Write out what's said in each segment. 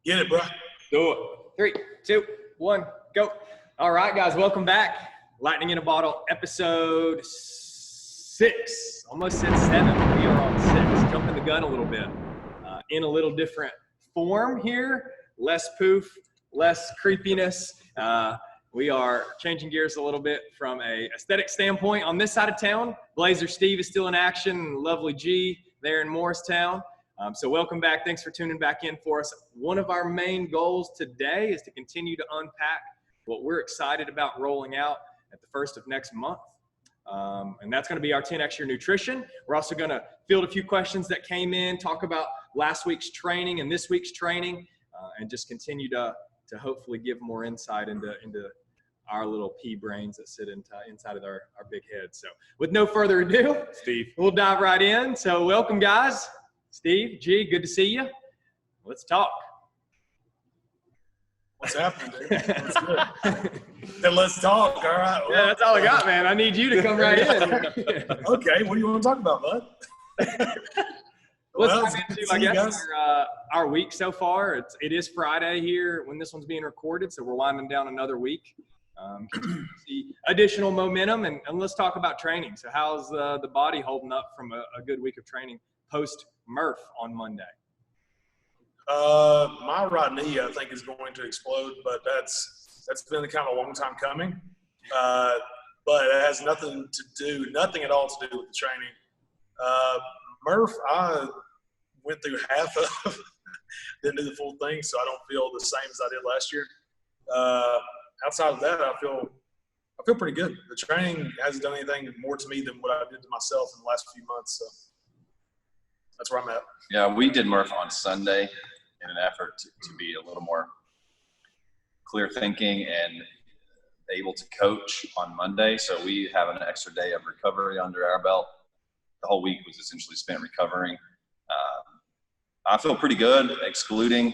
Get it, bro. Do it. 3, 2, 1, go. All right, guys, welcome back. Lightning in a Bottle, episode 6. Almost said 7. We are on 6. Jumping the gun a little bit. In a little different form here. Less poof, less creepiness. We are changing gears a little bit from a aesthetic standpoint. On this side of town, Blazer Steve is still in action. Lovely G there in Morristown. So welcome back. Thanks for tuning back in for us. One of our main goals today is to continue to unpack what we're excited about rolling out at the first of next month. And that's going to be our 10X Your Nutrition. We're also going to field a few questions that came in, talk about last week's training and this week's training, and just continue to hopefully give more insight into our little pea brains that sit inside of our big heads. So with no further ado, Steve, we'll dive right in. So welcome, guys. Steve, G, good to see you. Let's talk. What's happening, dude? That's good. Then let's talk, all right? Well, Yeah, that's all I got, man. I need you to come right in. Okay, what do you want to talk about, bud? Let's Well, dive it's good into, to I see you guess, guys. our week so far. It is Friday here when this one's being recorded, so we're winding down another week. See additional momentum, and let's talk about training. So how's the body holding up from a good week of training post-Murph on Monday? My right knee, I think, is going to explode, but that's been kind of a long time coming. But it has nothing at all to do with the training. Murph, I went through half of, didn't do the full thing, so I don't feel the same as I did last year. Outside of that, I feel pretty good. The training hasn't done anything more to me than what I did to myself in the last few months. So that's where I'm at. yeah, we did Murph on Sunday in an effort to be a little more clear thinking and able to coach on Monday. So we have an extra day of recovery under our belt. The whole week was essentially spent recovering. I feel pretty good, excluding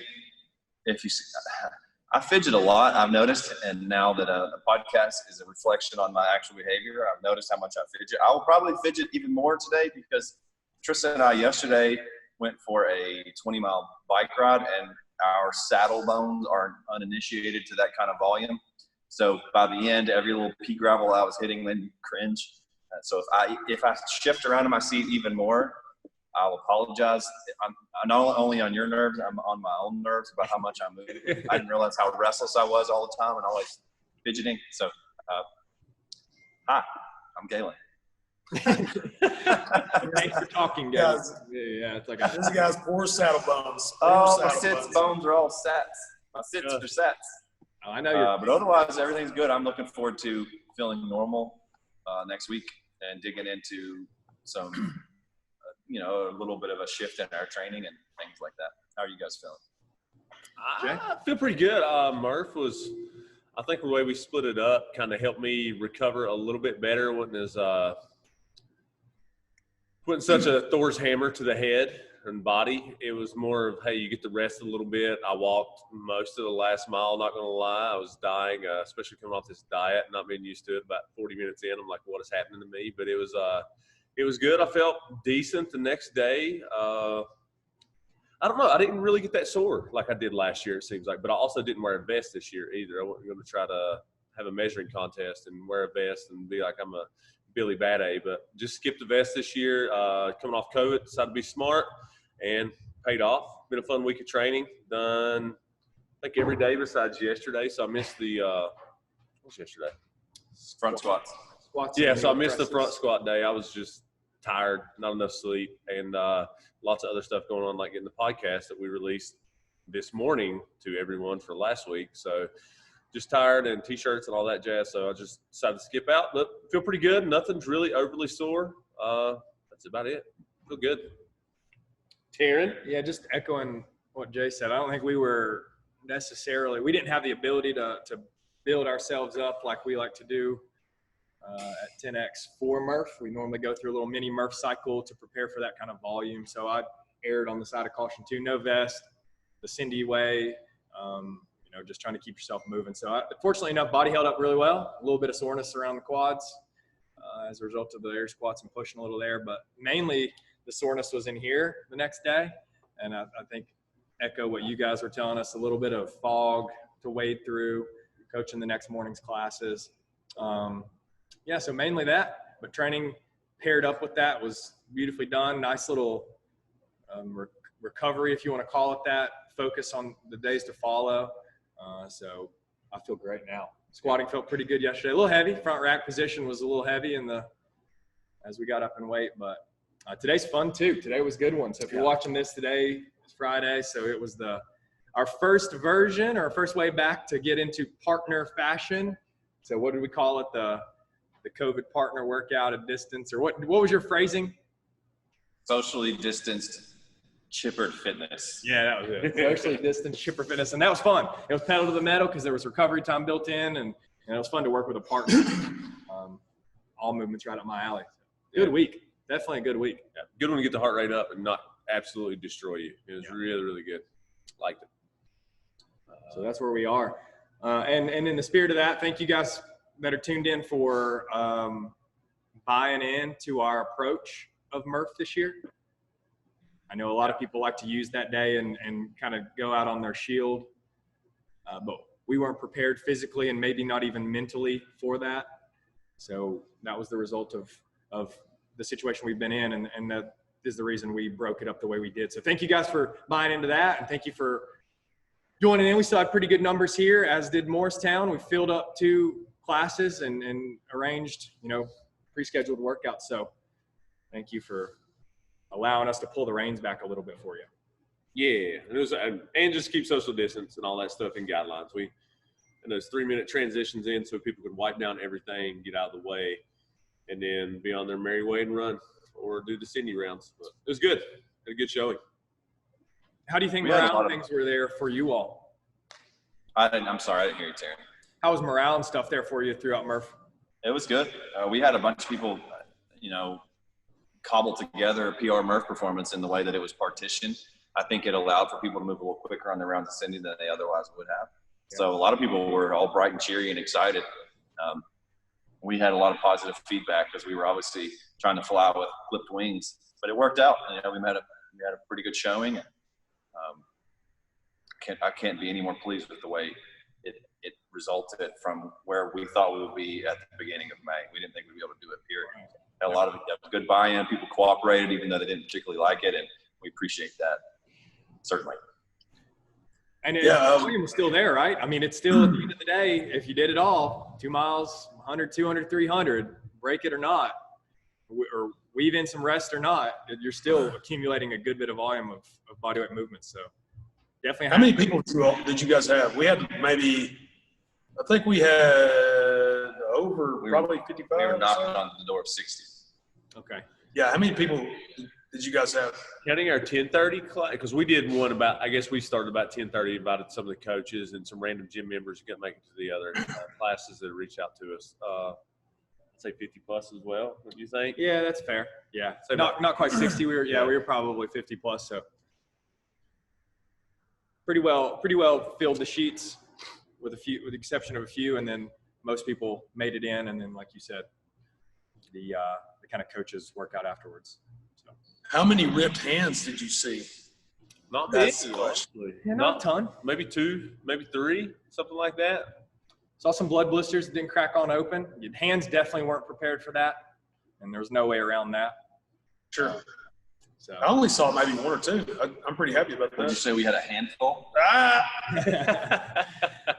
I fidget a lot, I've noticed, and now that the podcast is a reflection on my actual behavior, I've noticed how much I fidget. I will probably fidget even more today because Tristan and I yesterday went for a 20-mile bike ride, and our saddle bones are uninitiated to that kind of volume. So by the end, every little pea gravel I was hitting made me cringe. So if I shift around in my seat even more, I'll apologize. I'm not only on your nerves, I'm on my own nerves about how much I move. I didn't realize how restless I was all the time and always fidgeting. So, hi, I'm Galen. Thanks for talking, guys. Yeah, it's like This guy's poor saddle bones. My sits bones are all sats. My sits are sats. Oh, I know you're. But otherwise, everything's good. I'm looking forward to feeling normal next week and digging into some a little bit of a shift in our training and things like that. How are you guys feeling? I feel pretty good. Murph was, I think the way we split it up kind of helped me recover a little bit better. Wasn't such a Thor's hammer to the head and body. It was more of, hey, you get to rest a little bit. I walked most of the last mile, not going to lie. I was dying, especially coming off this diet, not being used to it. About 40 minutes in, I'm like, what is happening to me? But it was good. I felt decent the next day. I don't know. I didn't really get that sore like I did last year, it seems like. But I also didn't wear a vest this year either. I wasn't going to try to have a measuring contest and wear a vest and be like I'm a Billy Bad-A. But just skipped the vest this year. Coming off COVID, decided to be smart and paid off. Been a fun week of training. Done, I think, every day besides yesterday. So I missed the what was yesterday? Front squats. Yeah, so I missed the front squat day. I was just tired, not enough sleep, and lots of other stuff going on, like in the podcast that we released this morning to everyone for last week. So just tired and T-shirts and all that jazz. So I just decided to skip out, but feel pretty good. Nothing's really overly sore. That's about it. Feel good. Taryn? Yeah, just echoing what Jay said. I don't think we didn't have the ability to build ourselves up like we like to do at 10X for Murph. We normally go through a little mini Murph cycle to prepare for that kind of volume. So I erred on the side of caution too. No vest, the Cindy way, just trying to keep yourself moving. So fortunately enough, body held up really well. A little bit of soreness around the quads as a result of the air squats and pushing a little there. But mainly the soreness was in here the next day. And I think echo what you guys were telling us, a little bit of fog to wade through, coaching the next morning's classes. So mainly that, but training paired up with that was beautifully done. Nice little recovery, if you want to call it that, focus on the days to follow. So I feel great now. Squatting felt pretty good yesterday. A little heavy. Front rack position was a little heavy as we got up in weight, but today's fun too. Today was a good one. So if you're watching this today, it's Friday. So it was our first version, or our first way back to get into partner fashion. So what did we call it? The COVID partner workout at distance, or what was your phrasing? Socially distanced chipper fitness. Yeah, that was it. Socially distanced chipper fitness. And that was fun. It was pedal to the metal because there was recovery time built in, and it was fun to work with a partner. All movements right up my alley. Good week. Definitely a good week. Yeah, good one to get the heart rate up and not absolutely destroy you. It was really, really good. Liked it. So that's where we are. And in the spirit of that, thank you guys that are tuned in for buying in to our approach of Murph this year. I know a lot of people like to use that day and kind of go out on their shield, but we weren't prepared physically and maybe not even mentally for that. So that was the result of the situation we've been in, and that is the reason we broke it up the way we did. So thank you guys for buying into that, and thank you for joining in. We still had pretty good numbers here, as did Morristown. We filled up 2 classes and arranged, pre-scheduled workouts. So thank you for allowing us to pull the reins back a little bit for you. Yeah, it was, and just keep social distance and all that stuff in guidelines. And those 3-minute transitions in so people could wipe down everything, get out of the way, and then be on their merry way and run or do the Sydney rounds. But it was good. Had a good showing. How do you think morale things were there for you all? I'm sorry, I didn't hear you, Terry. How was morale and stuff there for you throughout Murph? It was good. We had a bunch of people, cobble together a PR Murph performance in the way that it was partitioned. I think it allowed for people to move a little quicker on the rounds of Cindy than they otherwise would have. Yeah. So a lot of people were all bright and cheery and excited. We had a lot of positive feedback because we were obviously trying to fly with clipped wings, but it worked out. We had a pretty good showing. And, I can't be any more pleased with the way it resulted from where we thought we would be at the beginning of May. We didn't think we'd be able to do it, period. Had a lot of good buy-in. People cooperated, even though they didn't particularly like it, and we appreciate that, certainly. And volume was still there, right? I mean, it's still, at the end of the day, if you did it all, 2 miles, 100, 200, 300, break it or not, or weave in some rest or not, you're still accumulating a good bit of volume of bodyweight movements. So definitely. How many people did you guys have? We had I think we had probably 55. We were knocking on the door of 60. Okay. Yeah, how many people did you guys have? Counting our 10:30 class, because we did one about, I guess we started about 10:30, invited some of the coaches and some random gym members who couldn't make it to the other classes that reached out to us. I'd say 50 plus as well. What do you think? Yeah, that's fair. Yeah. So not quite 60. We were probably 50 plus. So pretty well filled the sheets with the exception of a few, and then most people made it in, and then like you said, the kind of coaches work out afterwards. So. How many ripped hands did you see? Not many, actually. Yeah, not a ton. Maybe 2, maybe 3, something like that. Saw some blood blisters that didn't crack on open. Your hands definitely weren't prepared for that, and there was no way around that. Sure. So I only saw maybe 1 or 2. I'm pretty happy about that. Would you say we had a handful? A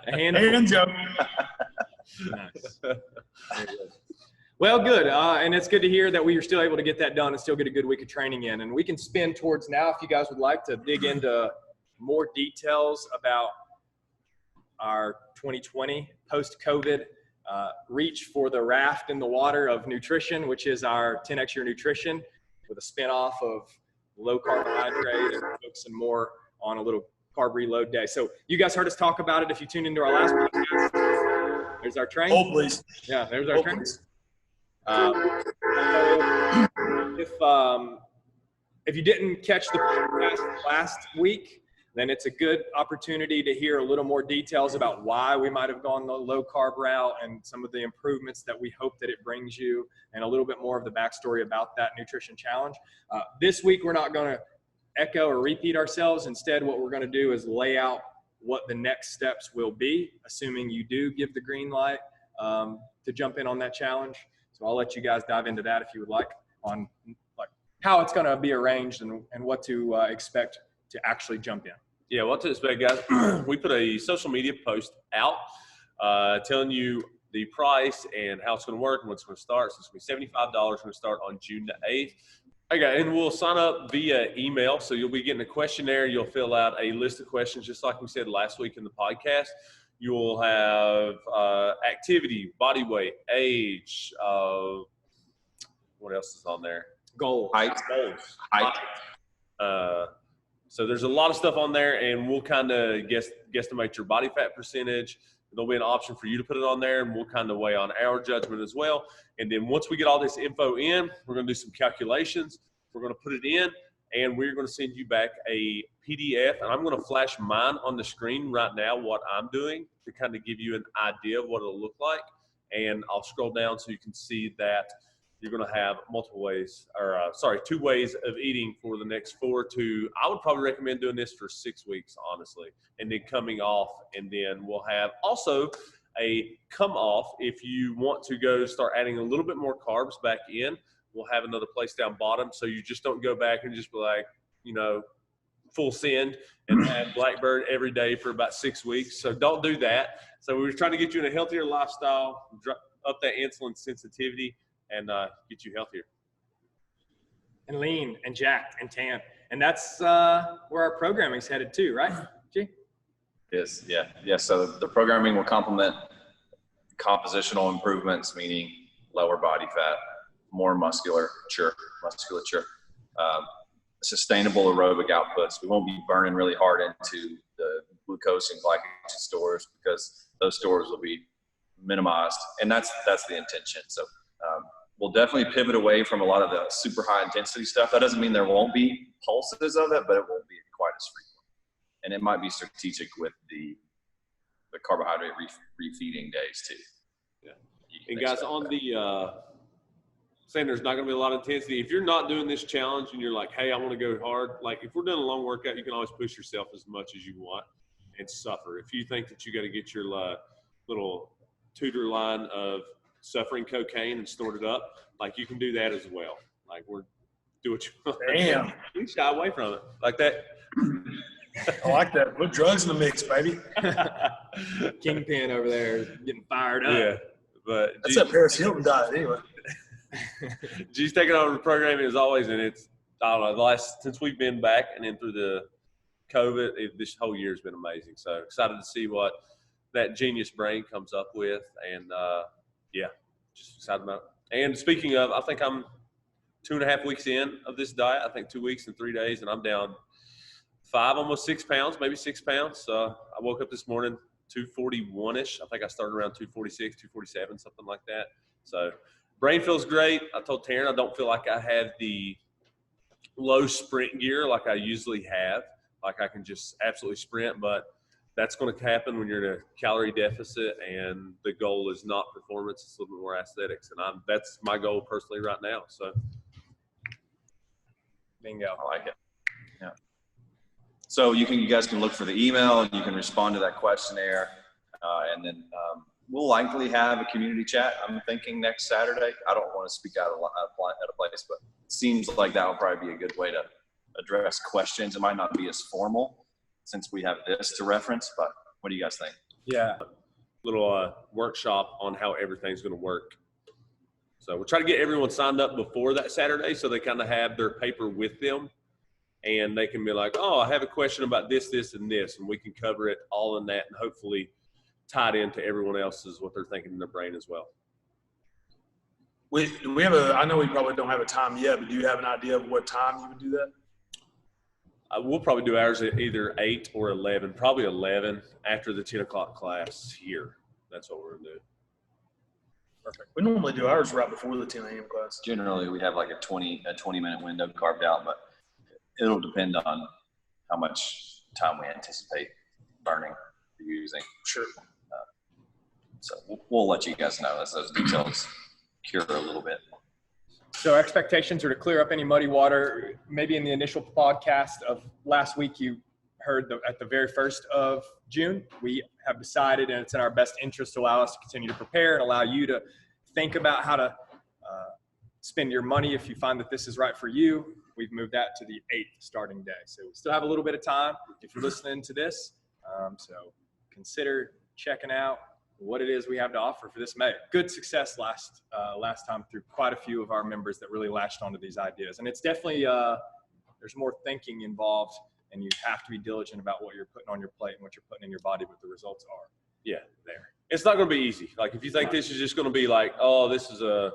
handful. Hand joke. Nice. Well, good. And it's good to hear that we were still able to get that done and still get a good week of training in. And we can spin towards now, if you guys would like to dig into more details about our 2020 post-COVID reach for the raft in the water of nutrition, which is our 10X Your Nutrition, with a spin-off of low carbohydrate and focusing more on a little carb reload day. So you guys heard us talk about it if you tuned into our last podcast. There's our train. Hold, please. Yeah, there's our train. If you didn't catch the podcast last week, then it's a good opportunity to hear a little more details about why we might have gone the low carb route and some of the improvements that we hope that it brings you, and a little bit more of the backstory about that nutrition challenge. This week, we're not going to echo or repeat ourselves. Instead, what we're going to do is lay out what the next steps will be, assuming you do give the green light to jump in on that challenge. So I'll let you guys dive into that if you would like, on like how it's going to be arranged and what to expect to actually jump in. Yeah, what to expect, guys. We put a social media post out telling you the price and how it's going to work and when it's going to start. So it's going to be $75. We're going to start on June the 8th. Okay, and we'll sign up via email. So you'll be getting a questionnaire. You'll fill out a list of questions, just like we said last week in the podcast. You will have activity, body weight, age, what else is on there? Goals. Height. So there's a lot of stuff on there, and we'll kind of guesstimate your body fat percentage. There'll be an option for you to put it on there, and we'll kind of weigh on our judgment as well. And then once we get all this info in, we're going to do some calculations. We're going to put it in, and we're going to send you back a PDF. And I'm going to flash mine on the screen right now, what I'm doing, to kind of give you an idea of what it'll look like. And I'll scroll down so you can see that you're going to have two ways of eating for the next 4 to, I would probably recommend doing this for 6 weeks, honestly, and then coming off. And then we'll have also a come off. If you want to go start adding a little bit more carbs back in, we'll have another place down bottom. So you just don't go back and just be like, full send and have Blackbird every day for about 6 weeks. So don't do that. So we were trying to get you in a healthier lifestyle, up that insulin sensitivity, and get you healthier. And lean and jacked and tan. And that's where our programming's headed too, right, G? Yes, yeah. So the programming will complement compositional improvements, meaning lower body fat, more musculature, sustainable aerobic outputs. We won't be burning really hard into the glucose and glycogen stores because those stores will be minimized, and that's the intention. So we'll definitely pivot away from a lot of the super high intensity stuff. That doesn't mean there won't be pulses of it, but it won't be quite as frequent. And it might be strategic with the carbohydrate refeeding days too. Yeah. And guys, on the saying there's not going to be a lot of intensity, if you're not doing this challenge and you're like, hey, I want to go hard, like if we're doing a long workout, you can always push yourself as much as you want and suffer. If you think that you got to get your little tutor line of suffering cocaine and snort it up, like you can do that as well. Like do what you want. Damn. You shy away from it like that. I like that. Put drugs in the mix, baby. Kingpin over there getting fired up. Yeah, but That's that Paris Hilton diet anyway. G's taking over the programming as always, and it's, I don't know, since we've been back and then through the COVID, this whole year has been amazing. So excited to see what that genius brain comes up with, and just excited about it. And speaking of, I think I'm 2.5 weeks in of this diet. I think 2 weeks and 3 days, and I'm down 5, almost 6 pounds, maybe 6 pounds. So I woke up this morning 241-ish. I think I started around 246, 247, something like that. So brain feels great. I told Taryn I don't feel like I have the low sprint gear like I usually have. Like I can just absolutely sprint, but that's going to happen when you're in a calorie deficit, and the goal is not performance; it's a little bit more aesthetics, and that's my goal personally right now. So, bingo. I like it. Yeah. So you guys can look for the email, and you can respond to that questionnaire, and then we'll likely have a community chat. I'm thinking next Saturday. I don't want to speak out at a place, but it seems like that will probably be a good way to address questions. It might not be as formal, since we have this to reference, but what do you guys think? Yeah. Little workshop on how everything's going to work. So we'll try to get everyone signed up before that Saturday so they kind of have their paper with them, and they can be like, oh, I have a question about this, this, and this, and we can cover it all in that and hopefully tie it into everyone else's what they're thinking in their brain as well. I know we probably don't have a time yet, but do you have an idea of what time you would do that? We'll probably do ours at either 8 or 11, probably 11 after the 10 o'clock class here. That's what we're going to do. Perfect. We normally do ours right before the 10 a.m. class. Generally, we have like a 20-minute window carved out, but it'll depend on how much time we anticipate burning or using. Sure. So we'll let you guys know as those details cure a little bit. So expectations are to clear up any muddy water. Maybe in the initial podcast of last week, you heard at the very 1st of June, we have decided, and it's in our best interest to allow us to continue to prepare and allow you to think about how to spend your money if you find that this is right for you. We've moved that to the 8th starting day. So we still have a little bit of time if you're listening to this. So consider checking out what it is we have to offer for this May. Good success last time through quite a few of our members that really latched onto these ideas. And it's definitely, there's more thinking involved, and you have to be diligent about what you're putting on your plate and what you're putting in your body, but the results are there. It's not going to be easy. Like if you think this is just going to be like, oh, this is a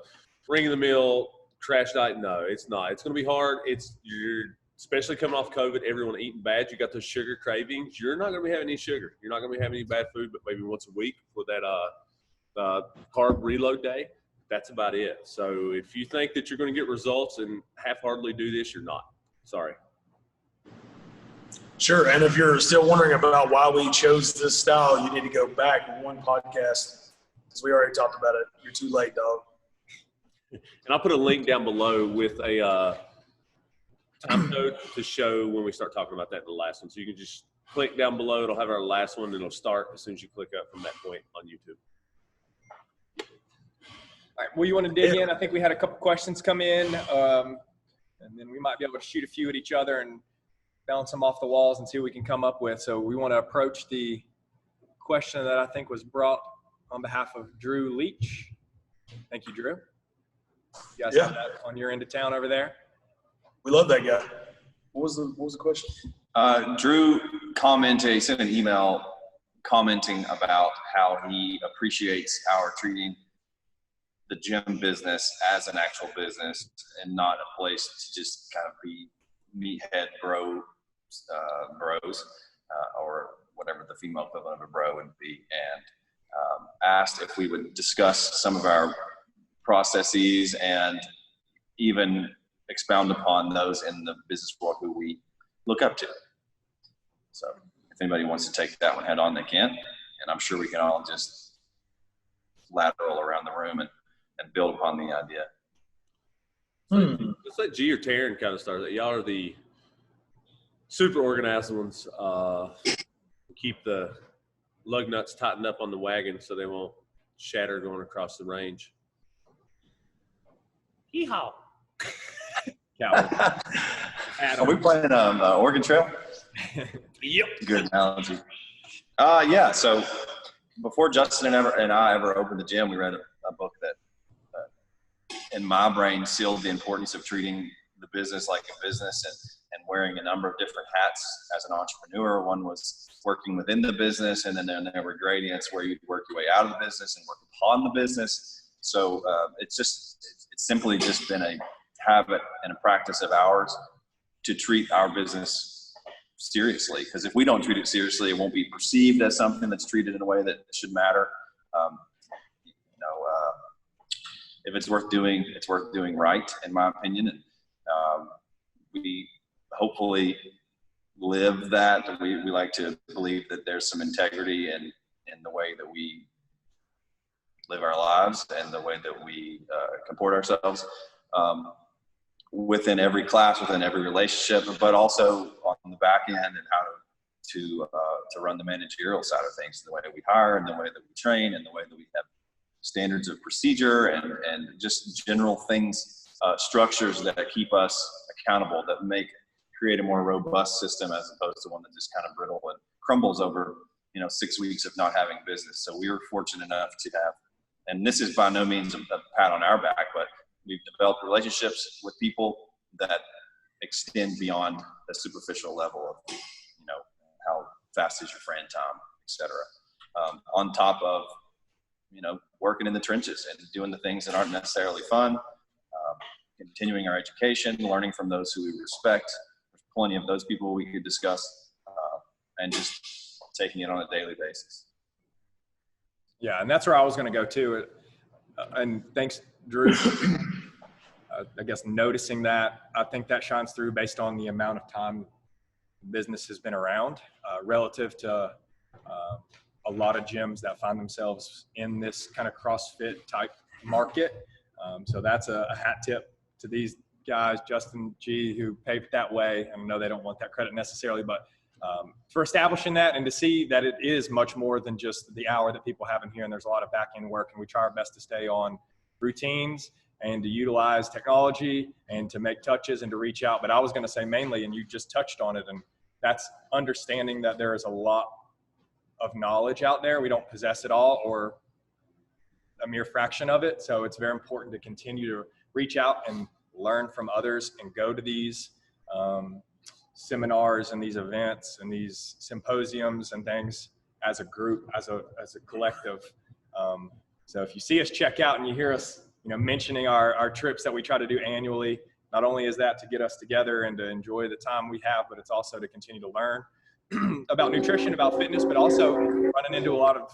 ring of the mill crash diet. No, it's not. It's going to be hard. You're especially coming off COVID, everyone eating bad. You got those sugar cravings. You're not going to be having any sugar. You're not going to be having any bad food, but maybe once a week for that carb reload day. That's about it. So if you think that you're going to get results and half-heartedly do this, you're not. Sorry. Sure. And if you're still wondering about why we chose this style, you need to go back one podcast because we already talked about it. You're too late, dog. And I'll put a link down below with a time code to show when we start talking about that in the last one. So you can just click down below. It'll have our last one. It'll start as soon as you click up from that point on YouTube. All right. Well, you want to dig in? I think we had a couple questions come in, and then we might be able to shoot a few at each other and bounce them off the walls and see what we can come up with. So we want to approach the question that I think was brought on behalf of Drew Leach. Thank you, Drew. You guys have that on your end of town over there? We love that guy. What was the question? Drew he sent an email commenting about how he appreciates our treating the gym business as an actual business and not a place to just kind of be meathead bros, or whatever the female equivalent of a bro would be, and asked if we would discuss some of our processes and even expound upon those in the business world who we look up to. So if anybody wants to take that one head on, they can. And I'm sure we can all just lateral around the room and build upon the idea. Let's let G or Taryn kind of start that. Y'all are the super organized ones. Keep the lug nuts tightened up on the wagon so they won't shatter going across the range. Yeehaw. Are we playing Oregon Trail? Yep. Good analogy. So before Justin and I ever opened the gym, we read a book that in my brain sealed the importance of treating the business like a business and wearing a number of different hats as an entrepreneur. One was working within the business, and then there were gradients where you'd work your way out of the business and work upon the business. So it's simply just been a habit and a practice of ours to treat our business seriously, because if we don't treat it seriously, it won't be perceived as something that's treated in a way that should matter. If it's worth doing right, in my opinion. And we hopefully live that. We like to believe that there's some integrity in the way that we live our lives and the way that we comport ourselves within every class, within every relationship, but also on the back end and how to run the managerial side of things, the way that we hire and the way that we train and the way that we have standards of procedure and just general things, structures that keep us accountable, that create a more robust system as opposed to one that just kind of brittle and crumbles over 6 weeks of not having business. So we were fortunate enough to have, and this is by no means a pat on our back, but we've developed relationships with people that extend beyond the superficial level of how fast is your friend time, etc. On top of working in the trenches and doing the things that aren't necessarily fun, continuing our education, learning from those who we respect. There's plenty of those people we could discuss, and just taking it on a daily basis. Yeah, and that's where I was going to go too. And thanks, Drew. I guess noticing that, I think that shines through based on the amount of time business has been around, relative to a lot of gyms that find themselves in this kind of CrossFit type market. So that's a hat tip to these guys, Justin G, who paved that way. And I know they don't want that credit necessarily, but for establishing that and to see that it is much more than just the hour that people have in here. And there's a lot of back end work, and we try our best to stay on routines and to utilize technology and to make touches and to reach out. But I was going to say mainly, and you just touched on it, and that's understanding that there is a lot of knowledge out there. We don't possess it all or a mere fraction of it. So it's very important to continue to reach out and learn from others and go to these seminars and these events and these symposiums and things as a group, as a collective. So if you see us check out and you hear us, mentioning our trips that we try to do annually, not only is that to get us together and to enjoy the time we have, but it's also to continue to learn about nutrition, about fitness, but also running into a lot of,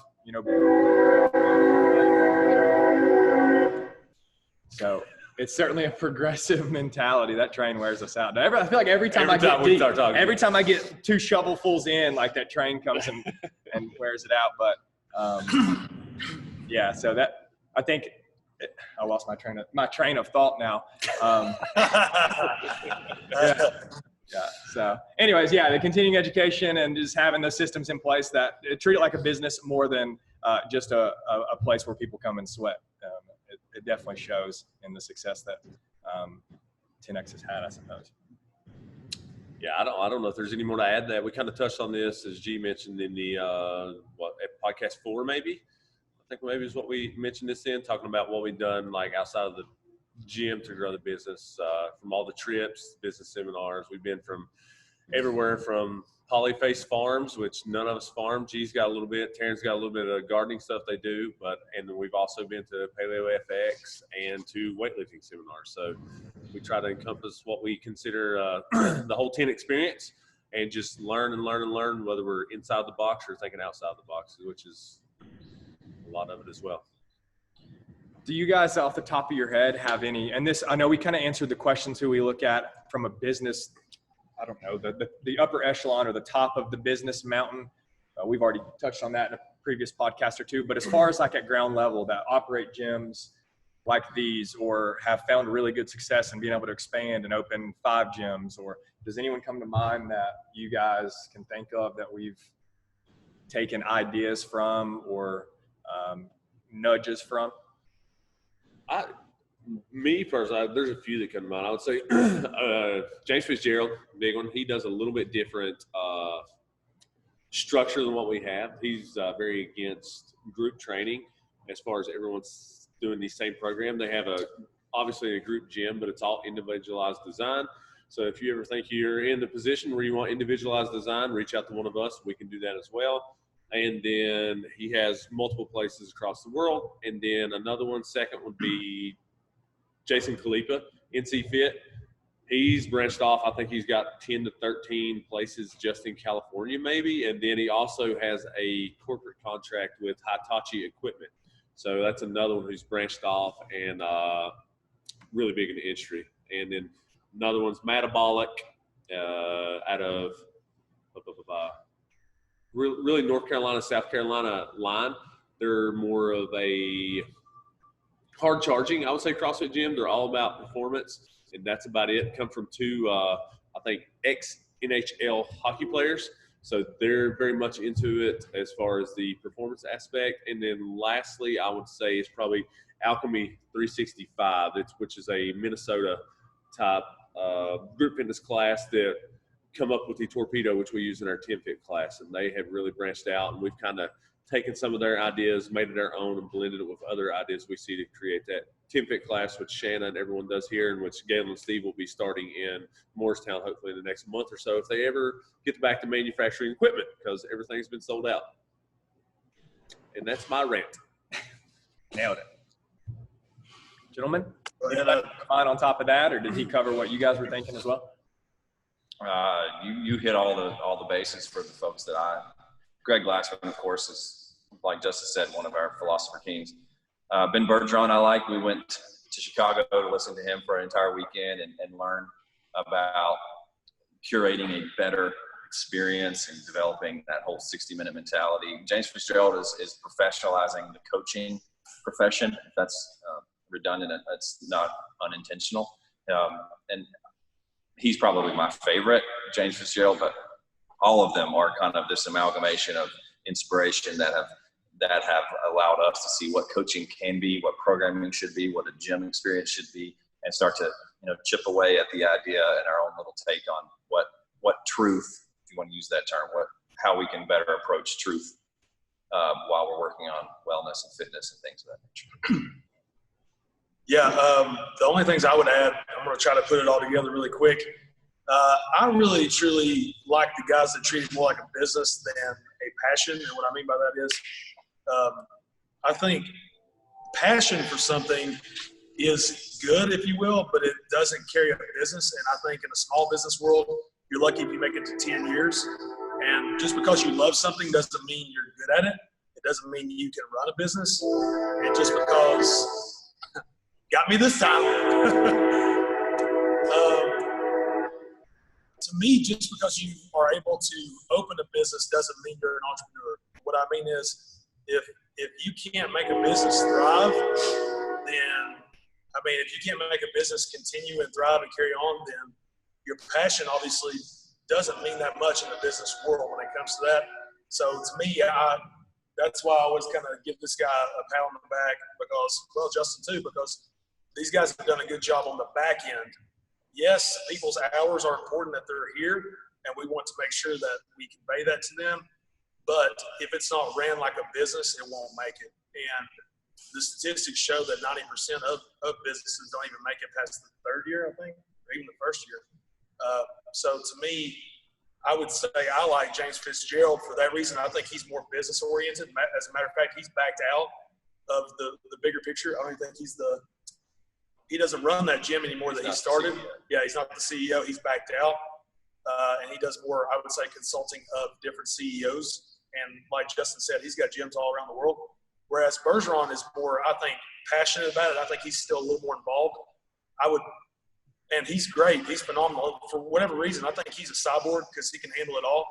so it's certainly a progressive mentality. That train wears us out. I feel like every time I get 2 shovelfuls in, like that train comes and wears it out. But yeah, so that, I think, I lost my train of thought now. Yeah. So anyways, yeah, the continuing education and just having those systems in place that treat it like a business more than just a place where people come and sweat. It definitely shows in the success that 10X has had, I suppose. Yeah, I don't know if there's any more to add to that. We kind of touched on this, as G mentioned in the podcast 4, maybe. I think maybe is what we mentioned this in, talking about what we've done like outside of the gym to grow the business, from all the trips, business seminars. We've been from everywhere from Polyface Farms, which none of us farm. G's got a little bit, Taryn's got a little bit of gardening stuff they do, and then we've also been to Paleo FX and to weightlifting seminars. So we try to encompass what we consider the whole 10 experience and just learn and learn and learn, whether we're inside the box or thinking outside the box, which is a lot of it as well. Do you guys off the top of your head have any, and this, I know we kind of answered the questions who we look at from a business, I don't know, the upper echelon or the top of the business mountain. We've already touched on that in a previous podcast or two, but as far as like at ground level that operate gyms like these or have found really good success in being able to expand and open 5 gyms, or does anyone come to mind that you guys can think of that we've taken ideas from or nudges from? Me personally, there's a few that come to mind. I would say James Fitzgerald, big one. He does a little bit different structure than what we have. He's very against group training as far as everyone's doing the same program. They have obviously a group gym, but it's all individualized design. So if you ever think you're in the position where you want individualized design, reach out to one of us. We can do that as well. And then he has multiple places across the world. And then another one, second, would be Jason Khalipa, NC Fit. He's branched off. I think he's got 10 to 13 places just in California maybe. And then he also has a corporate contract with Hitachi Equipment. So that's another one who's branched off and really big in the industry. And then another one's Metabolic out of really North Carolina, South Carolina line. They're more of a hard charging, I would say, CrossFit gym. They're all about performance, and that's about it. Come from 2, I think, ex-NHL hockey players. So they're very much into it as far as the performance aspect. And then lastly, I would say is probably Alchemy 365, which is a Minnesota type group fitness class that come up with the Torpedo, which we use in our 10 Fit class. And they have really branched out, and we've kind of taken some of their ideas, made it our own, and blended it with other ideas we see to create that 10 Fit class, which Shanna and everyone does here, and which Galen and Steve will be starting in Morristown hopefully in the next month or so if they ever get back to manufacturing equipment, because everything's been sold out. And that's my rant. Nailed it. Gentlemen, anybody mind on top of that, or did he cover what you guys were thinking as well? You hit all the bases for the folks that Greg Glassman, of course, is, like Justice said, one of our philosopher kings. Ben Bergeron, I like. We went to Chicago to listen to him for an entire weekend and learn about curating a better experience and developing that whole 60-minute mentality. James Fitzgerald is professionalizing the coaching profession. If that's redundant, that's not unintentional. And he's probably my favorite, James Fitzgerald, but all of them are kind of this amalgamation of inspiration that have allowed us to see what coaching can be, what programming should be, what a gym experience should be, and start to chip away at the idea and our own little take on what truth, if you want to use that term, how we can better approach truth while we're working on wellness and fitness and things of that nature. Yeah, the only things I would add, I'm going to try to put it all together really quick. I really, truly like the guys that treat it more like a business than a passion. And what I mean by that is I think passion for something is good, if you will, but it doesn't carry a business. And I think in a small business world, you're lucky if you make it to 10 years. And just because you love something doesn't mean you're good at it. It doesn't mean you can run a business. And just because – got me this time. To me, just because you are able to open a business doesn't mean you're an entrepreneur. What I mean is if you can't make a business thrive, then – if you can't make a business continue and thrive and carry on, then your passion obviously doesn't mean that much in the business world when it comes to that. So to me, that's why I always kind of give this guy a pat on the back Justin too, because these guys have done a good job on the back end. Yes, people's hours are important that they're here, and we want to make sure that we convey that to them. But if it's not ran like a business, it won't make it. And the statistics show that 90% of businesses don't even make it past the third year, I think, or even the first year. So to me, I would say I like James Fitzgerald for that reason. I think he's more business oriented. As a matter of fact, he's backed out of the bigger picture. I don't even think he doesn't run that gym anymore that he started. Yeah, he's not the CEO. He's backed out. And he does more, I would say, consulting of different CEOs. And like Justin said, he's got gyms all around the world. Whereas Bergeron is more, I think, passionate about it. I think he's still a little more involved. And he's great. He's phenomenal. For whatever reason, I think he's a cyborg because he can handle it all.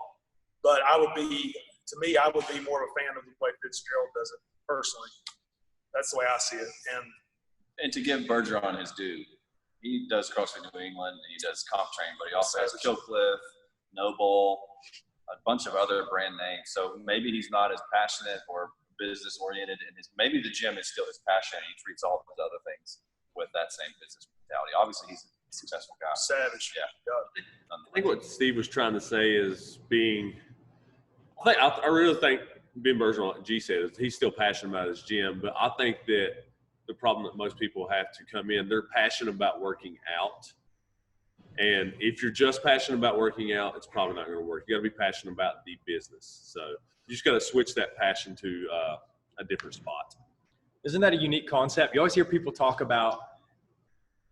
But I would be more of a fan of the way Fitzgerald does it, personally. That's the way I see it. And to give Bergeron his due, he does CrossFit New England, and he does comp train, but he also has Killcliff, Noble, a bunch of other brand names. So maybe he's not as passionate or business oriented, and maybe the gym is still his passion. He treats all of his other things with that same business mentality. Obviously, he's a successful guy. Savage. Yeah. I think what Steve was trying to say is I really think Ben Bergeron, like G said, he's still passionate about his gym, but I think that the problem that most people have to come in, they're passionate about working out. And if you're just passionate about working out, it's probably not going to work. You got to be passionate about the business. So you just got to switch that passion to a different spot. Isn't that a unique concept? You always hear people talk about,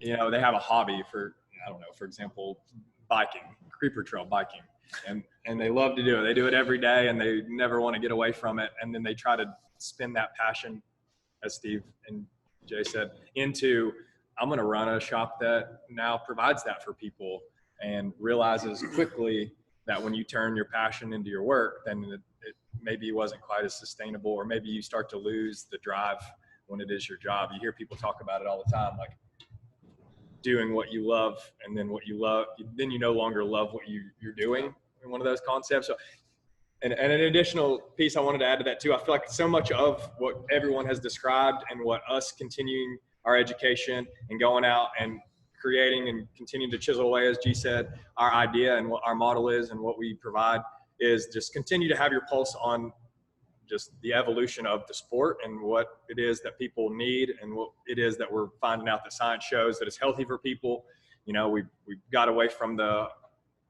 they have a hobby for example, biking, creeper trail biking, and they love to do it. They do it every day and they never want to get away from it. And then they try to spin that passion, as Steve and Jay said, into I'm going to run a shop that now provides that for people, and realizes quickly that when you turn your passion into your work, then it maybe wasn't quite as sustainable, or maybe you start to lose the drive when it is your job. You hear people talk about it all the time, like doing what you love, and then what you love, then you no longer love what you're doing in one of those concepts. So, and an additional piece I wanted to add to that too, I feel like so much of what everyone has described and what us continuing our education and going out and creating and continuing to chisel away, as G said, our idea and what our model is and what we provide is just continue to have your pulse on just the evolution of the sport and what it is that people need and what it is that we're finding out that science shows that it's healthy for people. We got away from the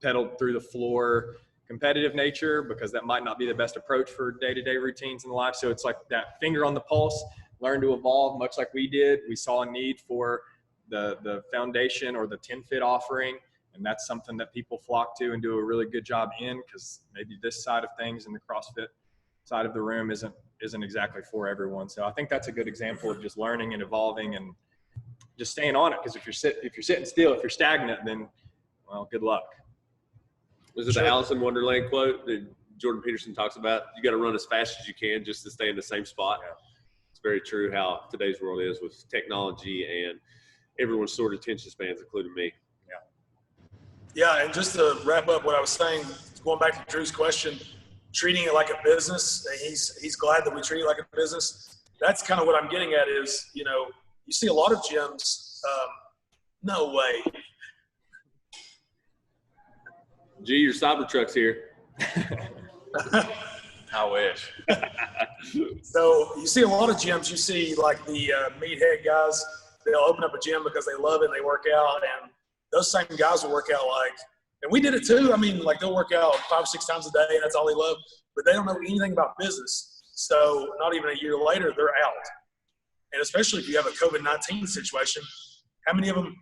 pedal through the floor competitive nature, because that might not be the best approach for day-to-day routines in life. So it's like that finger on the pulse, learn to evolve, much like we did. We saw a need for the foundation or the 10-fit offering, and that's something that people flock to and do a really good job in, because maybe this side of things in the CrossFit side of the room isn't exactly for everyone. So I think that's a good example of just learning and evolving and just staying on it, because if you're sitting still, if you're stagnant, then, well, good luck. Was it the Alice in Wonderland quote that Jordan Peterson talks about? You got to run as fast as you can just to stay in the same spot. Yeah. It's very true how today's world is with technology and everyone's short attention spans, including me. Yeah, and just to wrap up what I was saying, going back to Drew's question, treating it like a business, and he's glad that we treat it like a business. That's kind of what I'm getting at is, you see a lot of gyms, no way. Gee, your Cybertruck's here. I wish. So you see a lot of gyms, you see like the meathead guys, they'll open up a gym because they love it and they work out, and those same guys will work out and we did it too. I mean, like they'll work out 5 or 6 times a day, and that's all they love, but they don't know anything about business. So not even a year later, they're out. And especially if you have a COVID-19 situation, how many of them,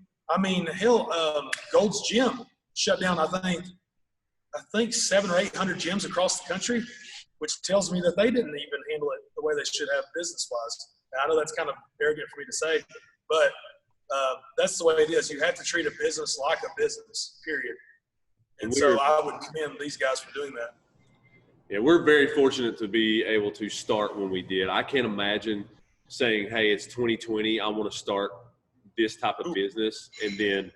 Gold's Gym shut down, I think 700 or 800 gyms across the country, which tells me that they didn't even handle it the way they should have business-wise. And I know that's kind of arrogant for me to say, but that's the way it is. You have to treat a business like a business, period. And so I would commend these guys for doing that. Yeah, we're very fortunate to be able to start when we did. I can't imagine saying, hey, it's 2020, I want to start this type of business, and then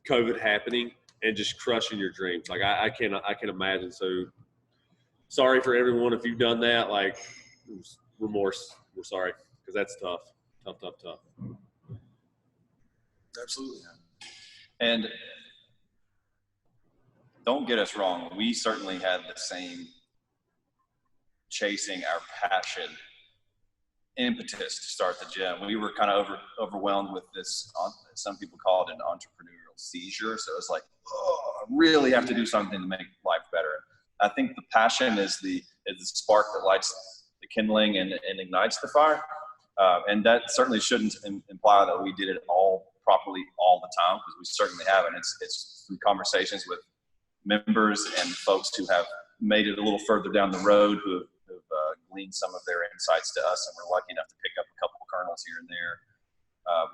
COVID happening and just crushing your dreams. Like I can imagine. So sorry for everyone if you've done that. Like remorse. We're sorry, because that's tough. Tough. Absolutely. And don't get us wrong, we certainly had the same chasing our passion impetus to start the gym. We were kind of overwhelmed with this, some people call it an entrepreneurial seizure. So it's like, I really have to do something to make life better. I think the passion is the spark that lights the kindling and ignites the fire. And that certainly shouldn't imply that we did it all properly all the time, because we certainly haven't. It's through conversations with members and folks who have made it a little further down the road, who have gleaned some of their insights to us, and we're lucky enough to pick up a couple of kernels here and there.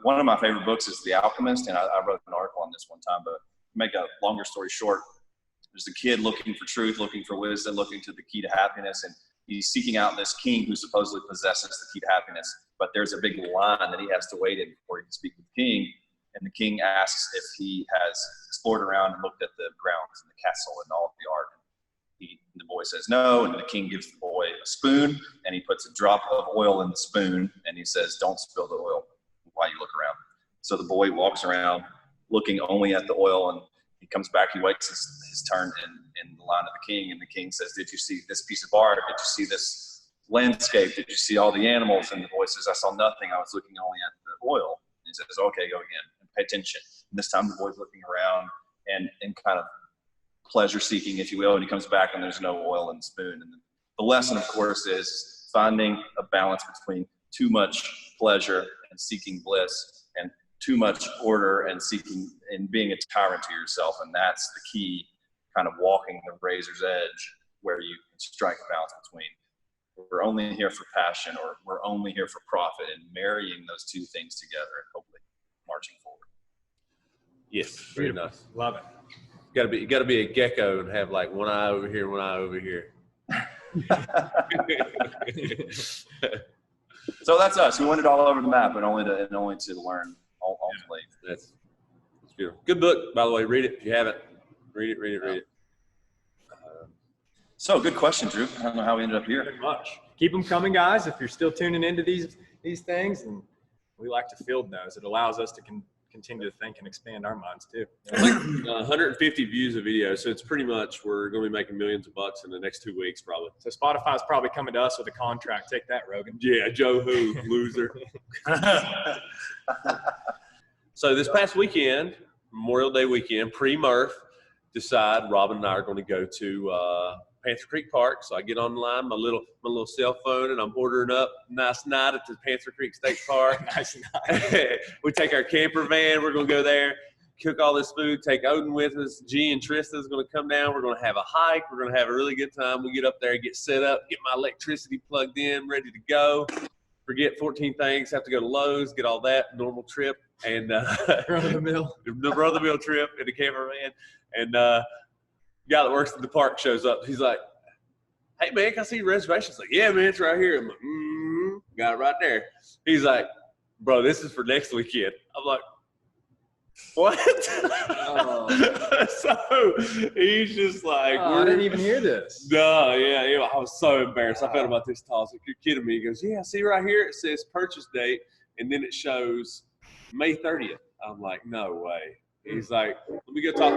One of my favorite books is The Alchemist, and I wrote an article on this one time, but to make a longer story short, there's a kid looking for truth, looking for wisdom, looking to the key to happiness, and he's seeking out this king who supposedly possesses the key to happiness, but there's a big line that he has to wait in before he can speak with the king, and the king asks if he has explored around and looked at the grounds and the castle and all of the art. The boy says no, and the king gives the boy a spoon, and he puts a drop of oil in the spoon, and he says, don't spill the oil while you look around. So the boy walks around looking only at the oil, and he comes back, he waits his turn in the line of the king, and the king says, did you see this piece of art? Did you see this landscape? Did you see all the animals? And the boy says, I saw nothing. I was looking only at the oil. And he says, okay, go again and pay attention. And this time the boy's looking around and kind of pleasure seeking, if you will, and he comes back and there's no oil in the spoon. And the lesson, of course, is finding a balance between too much pleasure and seeking bliss, and too much order and seeking and being a tyrant to yourself. And that's the key, kind of walking the razor's edge, where you can strike a balance between we're only here for passion or we're only here for profit, and marrying those two things together and hopefully marching forward. Yes, very nice. Love it. You gotta be a gecko and have like one eye over here, one eye over here. So that's us. We went it all over the map, and only to learn ultimately. That's beautiful. Good book, by the way. Read it if you haven't. Read it. So good question, Drew. I don't know how we ended up here. Very much. Keep them coming, guys. If you're still tuning into these things, and we like to field those. It allows us to continue to think and expand our minds too. Like 150 views a video, so it's pretty much we're going to be making millions of bucks in the next 2 weeks probably. So Spotify's probably coming to us with a contract. Take that, Rogan. Yeah, Joe who, loser. So this past weekend, Memorial Day weekend, pre-Murph, Robin and I are going to go to Panther Creek Park. So I get online, my little cell phone, and I'm ordering up nice night at the Panther Creek State Park. Nice night. We take our camper van. We're going to go there, cook all this food, take Odin with us. G and Trista's going to come down. We're going to have a hike. We're going to have a really good time. We get up there, get set up, get my electricity plugged in, ready to go. Forget 14 things, have to go to Lowe's, get all that, normal trip. And Run-of-the-mill trip in the camper van. And guy that works at the park shows up. He's like, hey, man, can I see your reservations? Like, yeah, man, it's right here. I'm like, got it right there. He's like, bro, this is for next weekend. I'm like, What? Oh. So he's just like, Oh, I didn't even hear this. No, yeah, I was so embarrassed. I felt about this toss. Like, you're kidding me. He goes, yeah, see right here, it says purchase date, and then it shows May 30th. I'm like, no way. He's like, let me go talk.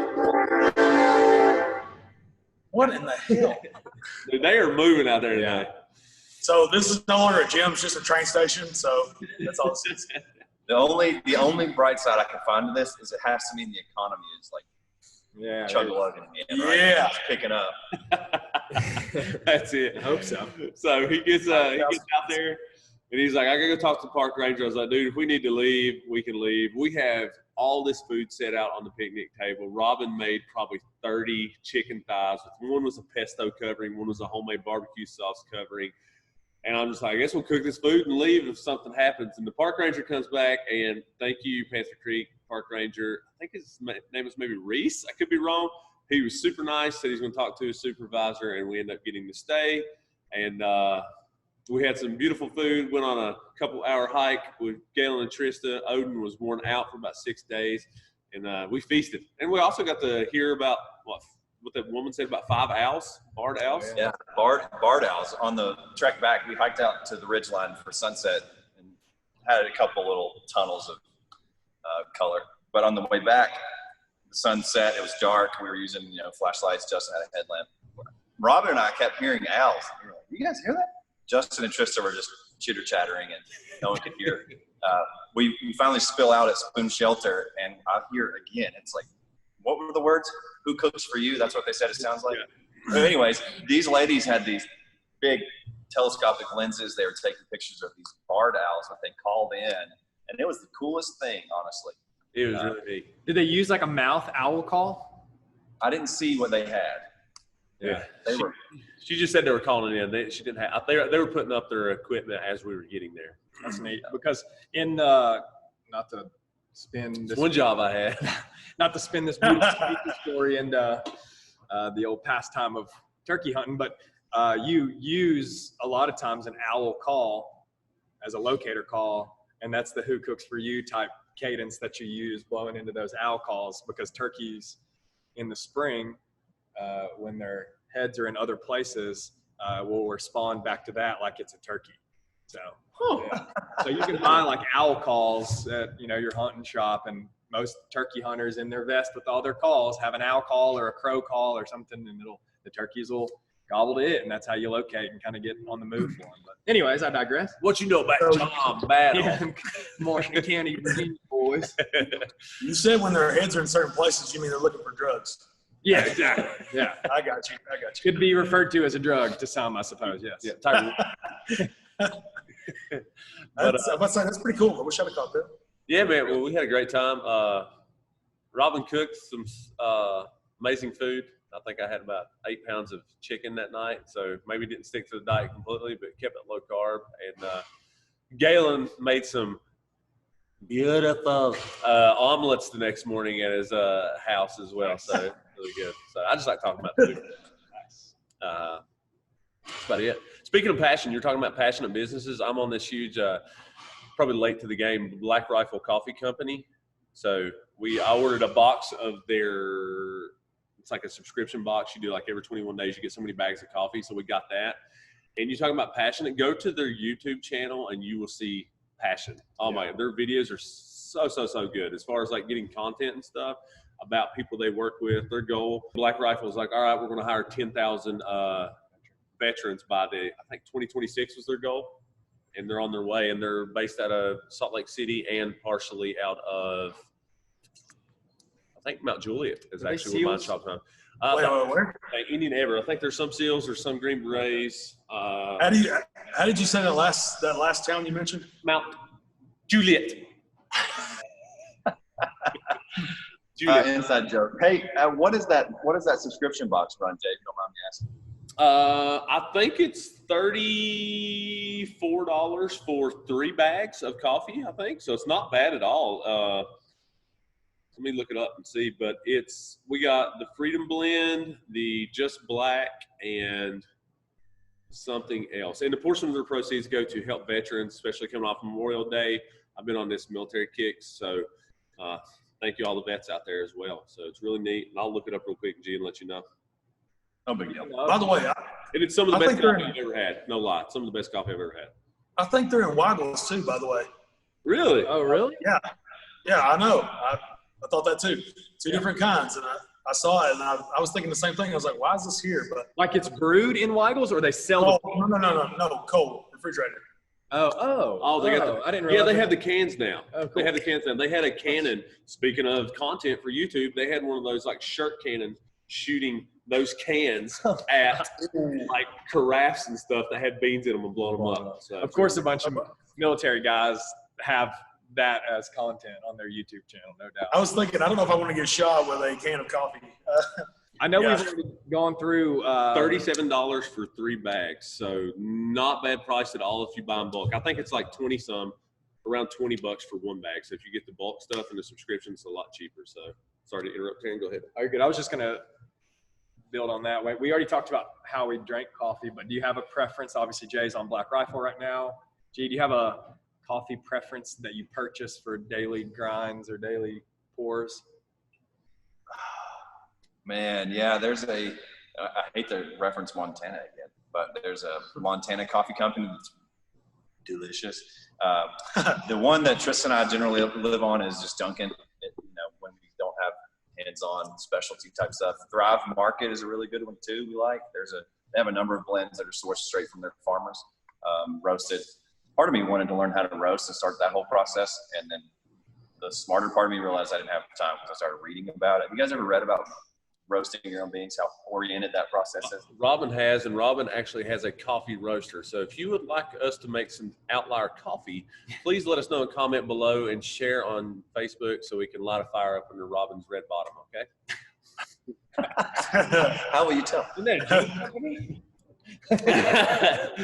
What in the hell? Dude, they are moving out there today. So this is no longer a gym; it's just a train station. So that's all this is. The only bright side I can find to this is it has to mean the economy is like Yeah. chug-a-lugging again, right? Yeah. It's picking up. That's it. I hope so. So he gets out there, and he's like, I gotta go talk to the park ranger. I was like, dude, if we need to leave, we can leave. We have all this food set out on the picnic table. Robin made probably 30 chicken thighs. One was a pesto covering, one was a homemade barbecue sauce covering. And I'm just like, I guess we'll cook this food and leave if something happens. And the park ranger comes back, and thank you, Panther Creek park ranger. I think his name was maybe Reese. I could be wrong. He was super nice, said he's going to talk to his supervisor, and we ended up getting to stay. And we had some beautiful food, went on a couple-hour hike with Galen and Trista. Odin was worn out for about 6 days, and we feasted. And we also got to hear about what that woman said about 5 owls, barred owls. Yeah, barred owls. On the trek back, we hiked out to the ridgeline for sunset and had a couple little tunnels of color. But on the way back, the sun set, it was dark. We were using, flashlights. Justin had a headlamp. Robin and I kept hearing owls. We were like, you guys hear that? Justin and Trista were just chitter-chattering, and no one could hear. We finally spill out at Spoon Shelter, and I hear it again. It's like, what were the words? Who cooks for you? That's what they said it sounds like. Yeah. But anyways, these ladies had these big telescopic lenses. They were taking pictures of these barred owls that they called in, and it was the coolest thing, honestly. It was really neat. Did they use like a mouth owl call? I didn't see what they had. Yeah. She just said they were calling in. She didn't have. They were putting up their equipment as we were getting there. That's neat. Because in not to spin this one job I had, not to spin this beautiful story and the old pastime of turkey hunting, but you use a lot of times an owl call as a locator call, and that's the who cooks for you type cadence that you use blowing into those owl calls, because turkeys in the spring, when their heads are in other places, will respond back to that like it's a turkey. So, yeah. So you can buy like owl calls at your hunting shop, and most turkey hunters in their vest with all their calls have an owl call or a crow call or something, and the turkeys will gobble to it, and that's how you locate and kind of get on the move for them. But anyways, I digress. What you know about Tom Battle? Yeah, Marshall County, Virginia boys. You said when their heads are in certain places, you mean they're looking for drugs. Yeah, exactly. Yeah, I got you. Could be referred to as a drug to some, I suppose. Yes. Yeah. That's pretty cool. I wish I'd have caught that. Yeah, man. Well, we had a great time. Robin cooked some amazing food. I think I had about 8 pounds of chicken that night, so maybe didn't stick to the diet completely, but kept it low carb. And Galen made some beautiful omelets the next morning at his house as well. So really good. So I just like talking about food. Nice. That's about it. Speaking of passion, you're talking about passionate businesses. I'm on this huge, probably late to the game, Black Rifle Coffee Company. So I ordered a box of their, it's like a subscription box. You do like every 21 days, you get so many bags of coffee. So we got that. And you're talking about passionate, go to their YouTube channel and you will see passion. Oh my God, their videos are so good as far as like getting content and stuff about people they work with. Their goal, Black Rifle is like, all right, we're going to hire 10,000 veterans by I think 2026 was their goal. And they're on their way, and they're based out of Salt Lake City and partially out of, I think Mount Juliet is actually where my shop's on. Where? Indian Ever. I think there's some SEALs or some Green Berets. How did you say that last town you mentioned? Mount Juliet. Inside joke. Hey, what is that subscription box run, Jay? If you don't mind me asking. I think it's $34 for 3 bags of coffee, I think. So it's not bad at all. Let me look it up and see. But we got the Freedom Blend, the Just Black, and something else. And a portion of the proceeds go to help veterans, especially coming off Memorial Day. I've been on this military kick, so thank you all the vets out there as well. So it's really neat. And I'll look it up real quick, G, and let you know. No big deal. By the way, And it's some of the I best think they're- coffee I've ever had. No lie. Some of the best coffee I've ever had. I think they're in Waggles too, by the way. Really? Oh, really? Yeah, I know. I thought that too. Two different kinds. And I saw it, and I was thinking the same thing. I was like, why is this here? But Like it's brewed in Waggles, or they sell no, cold, refrigerated. Oh, they got the, I didn't yeah, realize. they have the cans now. Oh, cool. They have the cans now. They had a cannon. Speaking of content for YouTube, they had one of those like shirt cannons shooting those cans at like carafes and stuff that had beans in them and blowing them up. So, Of course, a bunch of military guys have that as content on their YouTube channel, no doubt. I was thinking, I don't know if I want to get shot with a can of coffee. I know Yeah. we've already gone through $37 for 3 bags. So not bad price at all if you buy in bulk. I think it's like 20 some, around $20 for 1 bag. So if you get the bulk stuff and the subscription, it's a lot cheaper. So sorry to interrupt, Karen. Go ahead. Oh, you're good. I was just gonna build on that. We already talked about how we drank coffee, but do you have a preference? Obviously, Jay's on Black Rifle right now. G, do you have a coffee preference that you purchase for daily grinds or daily pours? Man, yeah, I hate to reference Montana again, but there's a Montana coffee company that's delicious. The one that Tristan and I generally live on is just Dunkin'. When we don't have hands-on specialty type stuff. Thrive Market is a really good one too. We like. They have a number of blends that are sourced straight from their farmers, roasted. Part of me wanted to learn how to roast and start that whole process, and then the smarter part of me realized I didn't have time because I started reading about it. Have you guys ever read about roasting your own beans, how oriented that process is? Robin has, and Robin actually has a coffee roaster. So if you would like us to make some outlier coffee, please let us know and comment below and share on Facebook so we can light a fire up under Robin's red bottom, okay? How will you tell?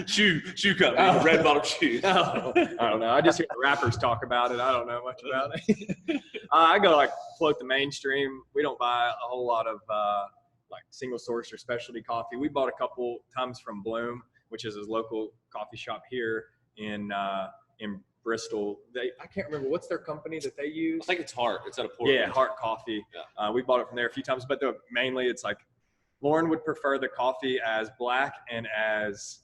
shoe company, red bottom shoes. Oh, I don't know. I just hear the rappers talk about it. I don't know much about it. I go like float the mainstream. We don't buy a whole lot of like single source or specialty coffee. We bought a couple times from Bloom, which is a local coffee shop here in Bristol. I can't remember what's their company that they use. I think it's Hart. It's out of Portland. Yeah, Hart Coffee. Yeah. We bought it from there a few times, but mainly it's like Lauren would prefer the coffee as black and as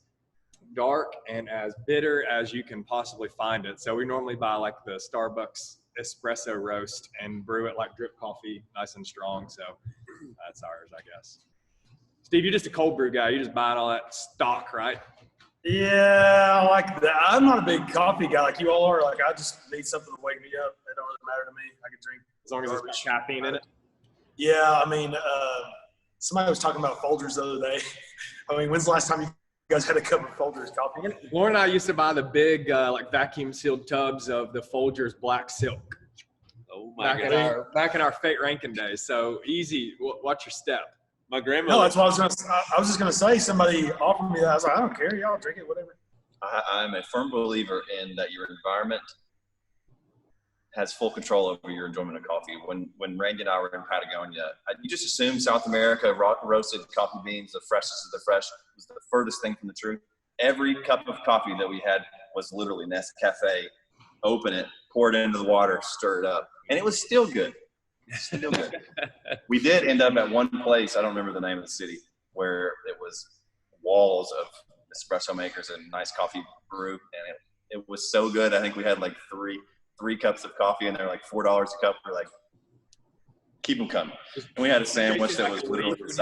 dark and as bitter as you can possibly find it. So we normally buy like the Starbucks espresso roast and brew it like drip coffee, nice and strong. So that's ours, I guess. Steve, you're just a cold brew guy. You're just buying all that stock, right? Yeah, I like that. I'm not a big coffee guy like you all are. Like, I just need something to wake me up. It don't really matter to me. I can drink As long as it's got caffeine in it. Yeah, I mean, somebody was talking about Folgers the other day. I mean, when's the last time you guys had a cup of Folgers coffee? Lauren and I used to buy the big like vacuum sealed tubs of the Folgers Black Silk Oh my back in our Fate Rankin days. So easy. Watch your step. My grandmother. No, that's what I was just gonna say. Somebody offered me that. I was like, I don't care. Y'all drink it, whatever. I'm a firm believer in that your environment has full control over your enjoyment of coffee. When Randy and I were in Patagonia, you just assume South America roasted coffee beans, the freshest of the fresh, was the furthest thing from the truth. Every cup of coffee that we had was literally Nescafe. Open it, pour it into the water, stir it up, and it was still good. Still good. We did end up at one place, I don't remember the name of the city, where it was walls of espresso makers and nice coffee brew, and it was so good. I think we had like three cups of coffee, and they're like $4 a cup. We're like, keep them coming. And we had a sandwich that was literally the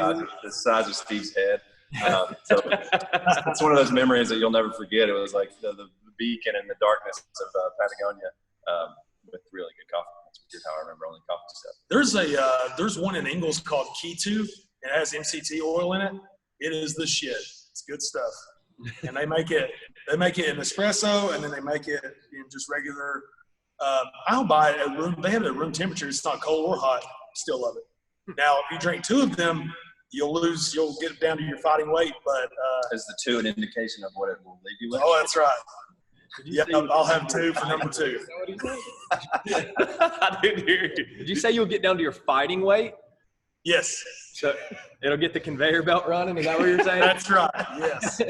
size of Steve's head. So it's one of those memories that you'll never forget. It was like the beacon in the darkness of Patagonia with really good coffee. That's weird how I remember only coffee stuff. There's one in Ingles called Key2. It has MCT oil in it. It is the shit. It's good stuff. And they make it in espresso, and then they make it in just regular. I'll buy it at room. They have it at room temperature. It's not cold or hot. Still love it. Now, if you drink 2 of them, you'll get it down to your fighting weight. But is the 2 an indication of what it will leave you with? oh, that's right. Yeah, I'll have 2 for number 2. I didn't hear you. Did you say you'll get down to your fighting weight? Yes, So it'll get the conveyor belt running? Is that what you're saying? that's right. Yes,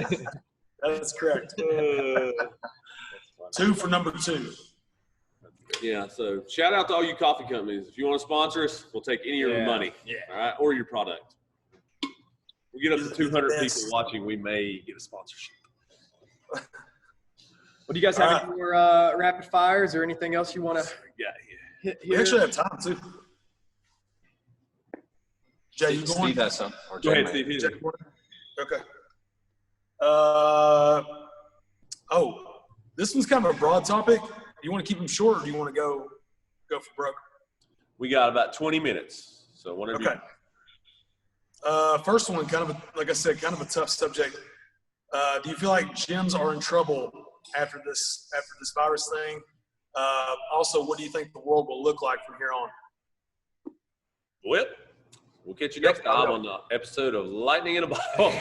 that's correct. 2 for number 2. Yeah, so shout out to all you coffee companies. If you want to sponsor us, we'll take any of your money. Yeah. All right, or your product. We get up to 200 Yes. people watching, we may get a sponsorship. Well, do you guys have any more rapid fires or anything else you want to Yeah, hit We here? actually have time too. Jay, you going? Steve has some. Or Go ahead, Jay Steve. may. hit Jay, it. going? Okay. This one's kind of a broad topic. Do you want to keep them short, or do you want to go for broke? We got about 20 minutes, so whatever. Okay. First one, kind of like I said, kind of a tough subject. Do you feel like gyms are in trouble after this virus thing? Also, what do you think the world will look like from here on? Well, we'll catch you next time on the episode of Lightning in a Bottle.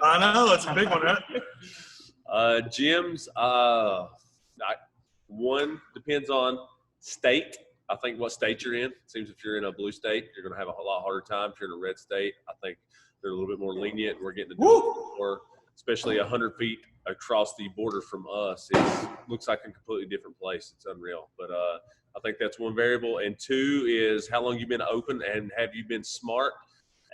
I know that's a big one, right? Gyms, one depends on state. I think what state you're in. It seems if you're in a blue state, you're going to have a lot harder time. If you're in a red state, I think they're a little bit more lenient. We're getting to do it more, especially 100 feet across the border from us. It looks like a completely different place. It's unreal. But I think that's one variable. And two is how long you've been open and have you been smart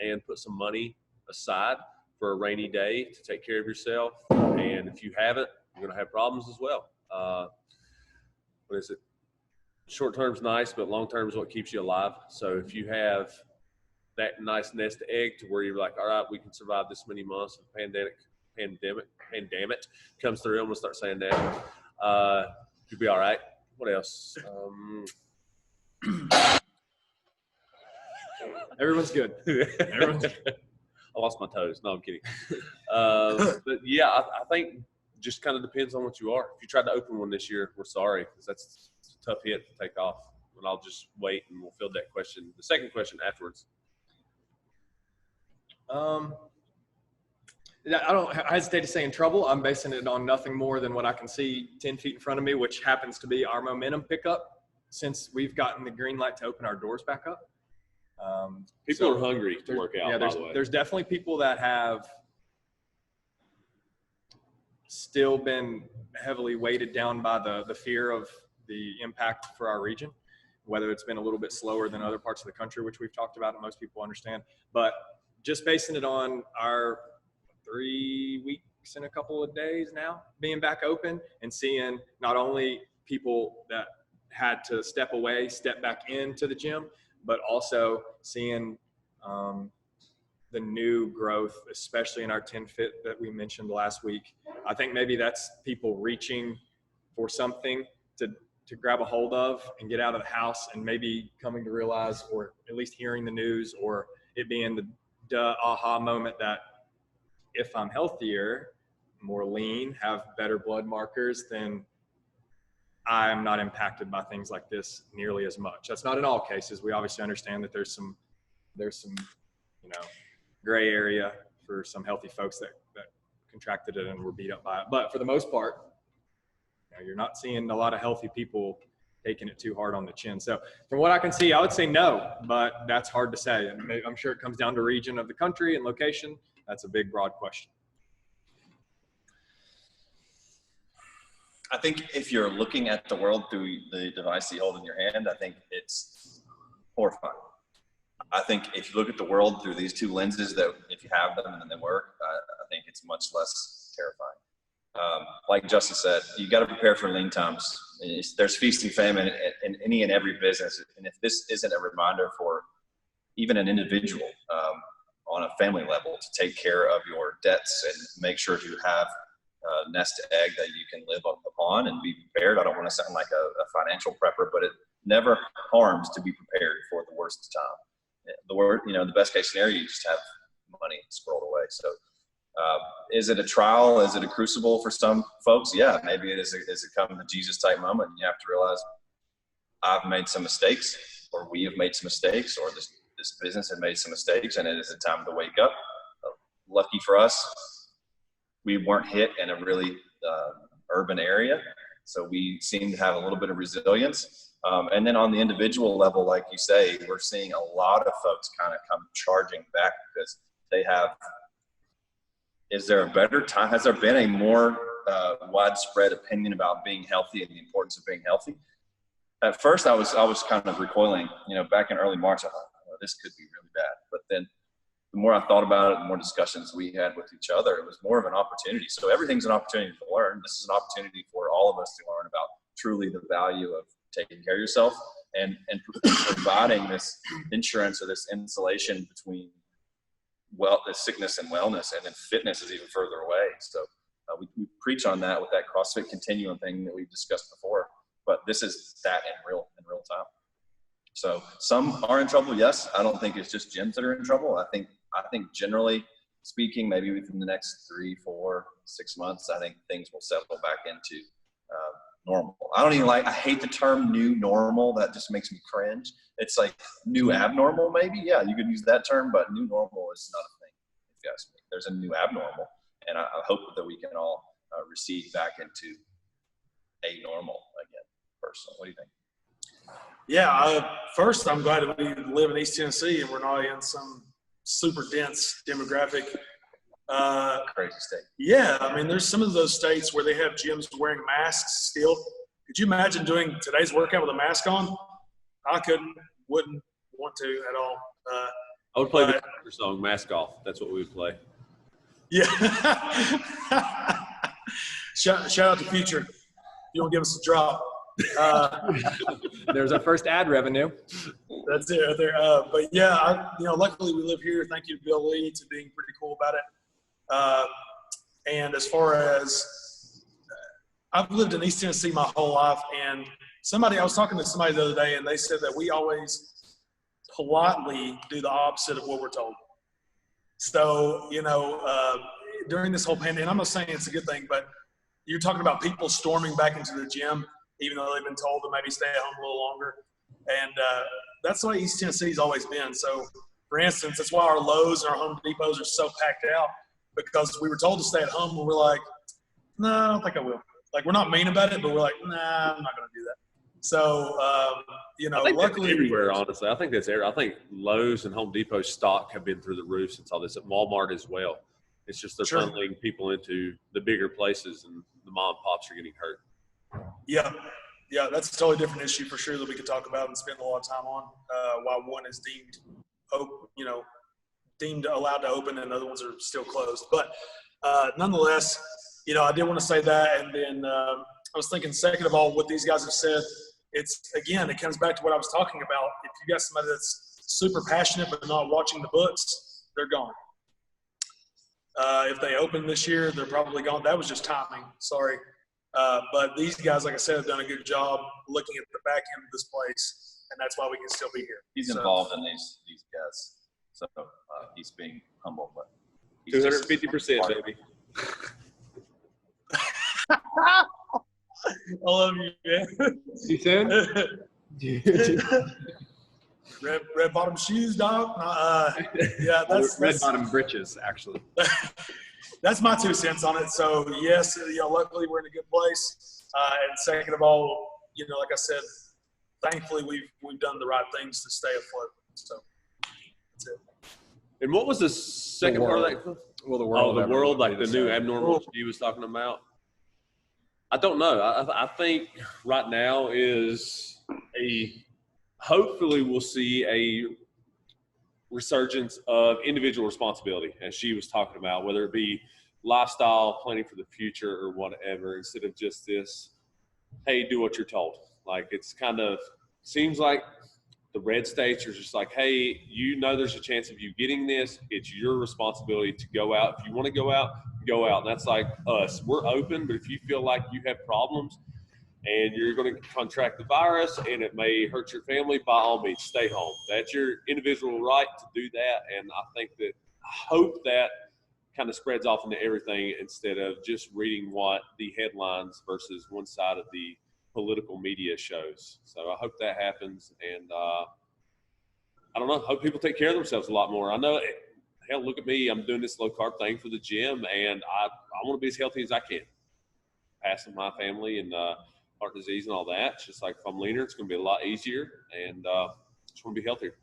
and put some money aside for a rainy day to take care of yourself. And if you haven't, you're going to have problems as well. What is it? Short term's nice, but long term is what keeps you alive. So if you have that nice nest egg to where you're like, all right, we can survive this many months. Pandemic comes through. I'm gonna start saying that. You'll be all right. What else? Everyone's good. Everyone's I lost my toes. No, I'm kidding. But yeah, I think just kind of depends on what you are. If you tried to open one this year, we're sorry, because that's a tough hit to take off. And I'll just wait and we'll field that question. The second question afterwards. I hesitate to say in trouble. I'm basing it on nothing more than what I can see 10 feet in front of me, which happens to be our momentum pickup since we've gotten the green light to open our doors back up. People are hungry to work out, yeah, by the way. there's definitely people that have still been heavily weighted down by the fear of the impact for our region, whether it's been a little bit slower than other parts of the country, which we've talked about and most people understand. But just basing it on our 3 weeks and a couple of days now being back open and seeing not only people that had to step away, step back into the gym, but also seeing the new growth, especially in our 10 Fit that we mentioned last week. I think maybe that's people reaching for something to grab a hold of and get out of the house, and maybe coming to realize, or at least hearing the news, or it being the aha moment that if I'm healthier, more lean, have better blood markers, then I'm not impacted by things like this nearly as much. That's not in all cases. We obviously understand that there's some, gray area for some healthy folks that contracted it and were beat up by it. But for the most part, you're not seeing a lot of healthy people taking it too hard on the chin. So from what I can see, I would say no, but that's hard to say. And I'm sure it comes down to region of the country and location. That's a big, broad question. I think if you're looking at the world through the device you hold in your hand, I think it's horrifying. I think if you look at the world through these two lenses, that if you have them and they work, I think it's much less terrifying. Like Justin said, you got to prepare for lean times. There's feast and famine in any and every business. And if this isn't a reminder for even an individual on a family level to take care of your debts and make sure you have a nest egg that you can live upon and be prepared. I don't want to sound like a financial prepper, but it never harms to be prepared for the worst time. The best case scenario, you just have money squirreled away. So is it a trial? Is it a crucible for some folks? Yeah, maybe it is a come to Jesus type moment. And you have to realize I've made some mistakes, or we have made some mistakes, or this business has made some mistakes, and it is a time to wake up. Lucky for us, we weren't hit in a really urban area, so we seem to have a little bit of resilience. And then on the individual level, like you say, we're seeing a lot of folks kind of come charging back because they have. Is there a better time? Has there been a more widespread opinion about being healthy and the importance of being healthy? At first, I was kind of recoiling. Back in early March, I thought, oh, this could be really bad. But then the more I thought about it, the more discussions we had with each other, it was more of an opportunity. So everything's an opportunity to learn. This is an opportunity for all of us to learn about truly the value of taking care of yourself and providing this insurance or this insulation between the sickness and wellness, and then fitness is even further away. So we preach on that with that CrossFit Continuum thing that we've discussed before. But this is that in real time. So some are in trouble. Yes, I don't think it's just gyms that are in trouble. I think generally speaking, maybe within the next 3, 4, 6 months, I think things will settle back into normal. I hate the term new normal. That just makes me cringe. It's like new abnormal, maybe. Yeah, you could use that term, but new normal is not a thing. If you ask me, there's a new abnormal, and I hope that we can all recede back into a normal again. Personally, what do you think? Yeah, first, I'm glad that we live in East Tennessee and we're not in some super dense demographic. Crazy state. Yeah, I mean, there's some of those states where they have gyms wearing masks still. Could you imagine doing today's workout with a mask on? I wouldn't want to at all. I would play the country song "Mask Off." That's what we would play. Yeah. Shout out to Future. You want to give us a drop? There's our first ad revenue. That's it right there. But yeah, luckily we live here. Thank you to Bill Lee to being pretty cool about it. And as far as I've lived in East Tennessee my whole life, and I was talking to somebody the other day, and they said that we always politely do the opposite of what we're told. So, during this whole pandemic, I'm not saying it's a good thing, but you're talking about people storming back into the gym, even though they've been told to maybe stay at home a little longer. And that's the way East Tennessee's always been. So, for instance, that's why our Lowe's and our Home Depots are so packed out, because we were told to stay at home, and we're like, no, I don't think I will. Like, we're not mean about it, but we're like, nah, I'm not going to do that. So, I think luckily everywhere, honestly. I think that's everywhere. I think Lowe's and Home Depot stock have been through the roof since all this. At Walmart as well. It's just they're funneling people into the bigger places, and the mom and pops are getting hurt. Yeah, that's a totally different issue for sure that we could talk about and spend a lot of time on. While one is deemed allowed to open, and other ones are still closed. But nonetheless, I did want to say that, and then I was thinking, second of all, what these guys have said. It comes back to what I was talking about. If you got somebody that's super passionate but not watching the books, they're gone. If they open this year, they're probably gone. That was just timing. Sorry. But these guys, like I said, have done a good job looking at the back end of this place, and that's why we can still be here. He's involved in these guys, so he's being humble. But 250%, baby. I love you, man. You soon? Red bottom shoes, dog. Yeah, that's red bottom breeches, actually. That's my 2 cents on it. So yes, luckily we're in a good place. And second of all, like I said, thankfully we've done the right things to stay afloat. So that's it. And what was the second part of that? Well, the world, like the new abnormal he was talking about. I don't know. I think right now is hopefully we'll see a resurgence of individual responsibility, as she was talking about, whether it be lifestyle, planning for the future, or whatever, instead of just this, hey, do what you're told. Like, it's kind of seems like the red states are just like, hey, there's a chance of you getting this. It's your responsibility to go out. If you want to go out, go out. And that's like us. We're open, but if you feel like you have problems and you're going to contract the virus and it may hurt your family, by all means, stay home. That's your individual right to do that. And I hope that kind of spreads off into everything instead of just reading what the headlines versus one side of the political media shows. So I hope that happens. And I don't know, hope people take care of themselves a lot more. I know, hell, look at me. I'm doing this low carb thing for the gym, and I want to be as healthy as I can. Passing my family and heart disease and all that. It's just like, if I'm leaner, it's going to be a lot easier, and just want to be healthier.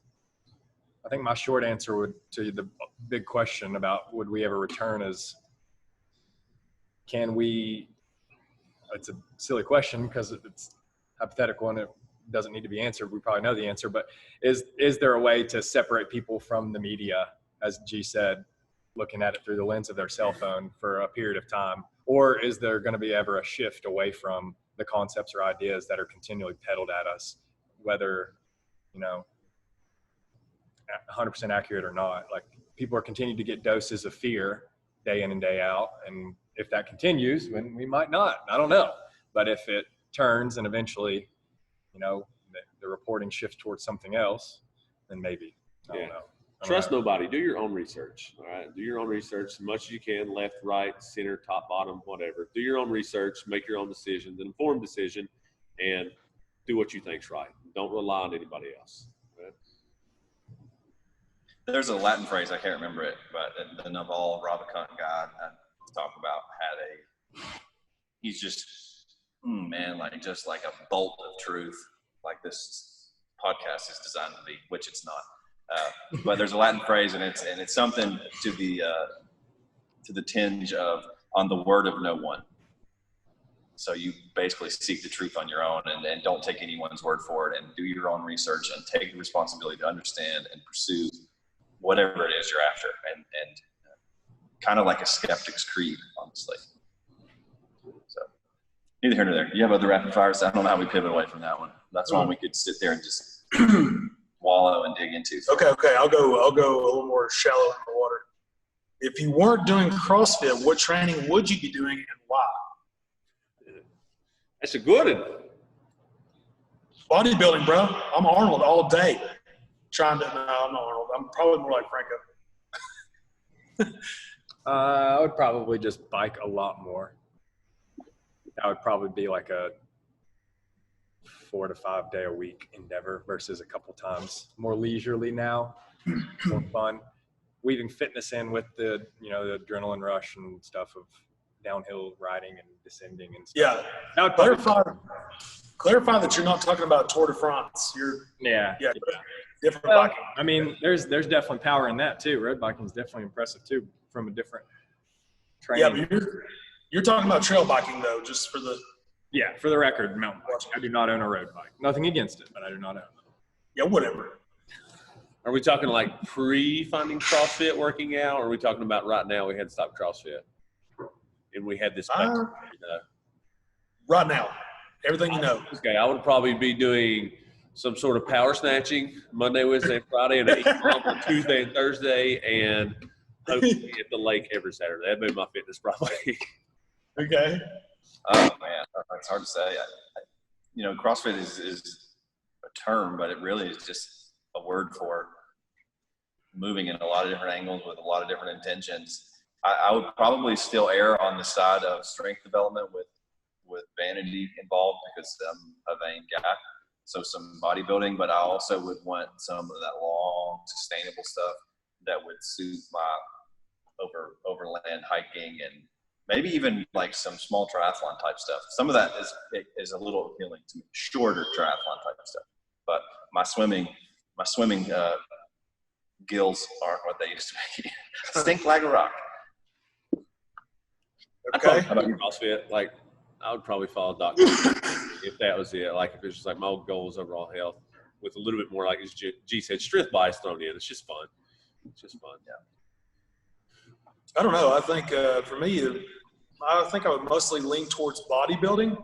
I think my short answer to the big question about would we ever return is, can we? It's a silly question because it's hypothetical and it doesn't need to be answered. We probably know the answer, but is there a way to separate people from the media, as G said, looking at it through the lens of their cell phone for a period of time? Or is there going to be ever a shift away from the concepts or ideas that are continually peddled at us, whether, 100% accurate or not? Like, people are continuing to get doses of fear day in and day out. And if that continues, then we might not. I don't know. But if it turns and eventually, the reporting shifts towards something else, then maybe. I don't know. Trust nobody. Do your own research. All right. Do your own research as much as you can, left, right, center, top, bottom, whatever. Do your own research, make your own decisions, an informed decision, and do what you think's right. Don't rely on anybody else. Right? There's a Latin phrase, I can't remember it, but the Naval Ravikant guy I talk about he's just, just like a bolt of truth, like this podcast is designed to be, which it's not. But there's a Latin phrase, and it's something to the tinge of on the word of no one. So you basically seek the truth on your own, and don't take anyone's word for it, and do your own research and take the responsibility to understand and pursue whatever it is you're after, and kind of like a skeptic's creed, honestly. So neither here nor there. You have other rapid fires? I don't know how we pivot away from that one. That's one we could sit there and just wallow and dig into. Okay. I'll go a little more shallow in the water. If you weren't doing CrossFit, what training would you be doing and why? That's a good one. Bodybuilding, bro. I'm Arnold all day. No, I'm not Arnold. I'm probably more like Franco. I would probably just bike a lot more. That would probably be like a 4 to 5 day a week endeavor versus a couple times more leisurely now, more fun. Weaving fitness in with the adrenaline rush and stuff of downhill riding and descending and stuff. Yeah. That would Clarify that you're not talking about Tour de France. Yeah. Different Well, biking. I mean, there's definitely power in that too. Road biking is definitely impressive too, from a different training. Yeah, but you're talking about trail biking though, just for the. Yeah, for the record, mountain biking. I do not own a road bike. Nothing against it, but I do not own it. Yeah, whatever. Are we talking like pre-finding CrossFit working out, or are we talking about right now we had to stop CrossFit and we had this? Right now, everything you know. Okay, I would probably be doing some sort of power snatching Monday, Wednesday, and Friday, and on Tuesday and Thursday, and hopefully at the lake every Saturday. That'd be my fitness probably. Okay. Oh man, it's hard to say. CrossFit is a term, but it really is just a word for moving in a lot of different angles with a lot of different intentions. I would probably still err on the side of strength development with vanity involved, because I'm a vain guy. So some bodybuilding, but I also would want some of that long, sustainable stuff that would suit my overland hiking, and maybe even like some small triathlon type stuff. Some of that is a little appealing to me, shorter triathlon type stuff. But my swimming gills aren't what they used to be. Stink like a rock. Okay. How about CrossFit? Like, I would probably follow Dr. if that was it. Like, if it's just like my old goal is overall health with a little bit more, like as G said, strength bias thrown in. It's just fun. Yeah. I don't know. I think for me, I think I would mostly lean towards bodybuilding,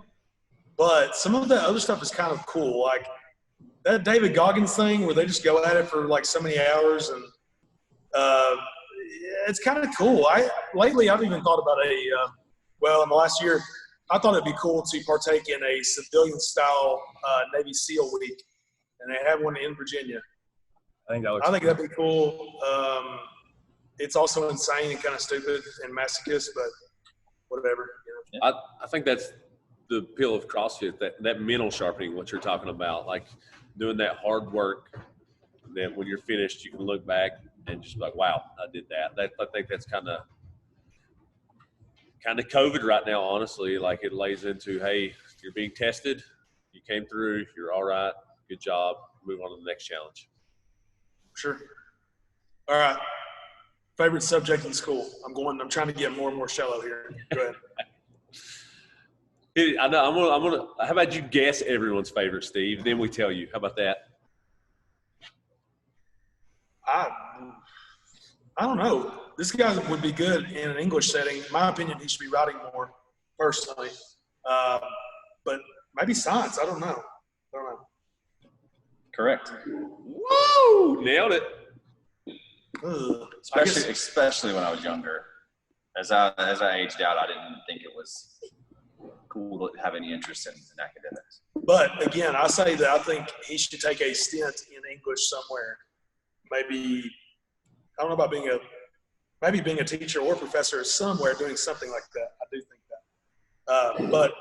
but some of the other stuff is kind of cool. Like that David Goggins thing where they just go at it for like so many hours, and it's kind of cool. Lately I've even thought about in the last year, I thought it'd be cool to partake in a civilian style Navy SEAL week, and they have one in Virginia. I think that'd be cool. It's also insane and kind of stupid and masochist, but whatever. I think that's the appeal of CrossFit, that mental sharpening, what you're talking about, like doing that hard work. Then when you're finished, you can look back and just be like, wow, I did that. I think that's kind of COVID right now, honestly. Like it lays into, hey, you're being tested. You came through. You're all right. Good job. Move on to the next challenge. Sure. All right. Favorite subject in school? I'm trying to get more and more shallow here. Go ahead. I know. I'm gonna. How about you guess everyone's favorite, Steve? Then we tell you. How about that? I don't know. This guy would be good in an English setting. In my opinion, he should be writing more, personally. But maybe science. I don't know. Correct. Woo! Nailed it. Ugh. Especially when I was younger. As I aged out, I didn't think it was cool to have any interest in academics. But again, I say that I think he should take a stint in English somewhere. Maybe, I don't know about being a teacher or professor somewhere doing something like that. I do think that. But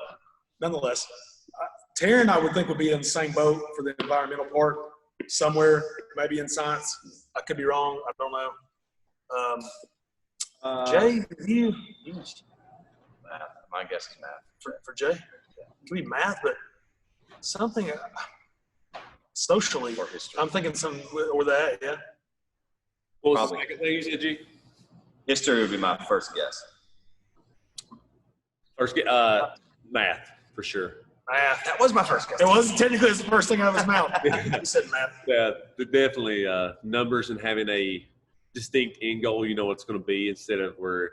nonetheless, Taryn, I would think, would be in the same boat for the environmental part somewhere, maybe in science. I could be wrong. I don't know. Jay, you Math. My guess is math. for Jay? It could be math, but something socially. Or history. I'm thinking some or that, yeah. What was Probably. the second thing you said, G? History would be my first guess. First, math for sure. Math. That was my first guess. It wasn't technically the first thing out of his mouth. He said math. Yeah, definitely numbers and having a distinct end goal. You know what it's going to be instead of where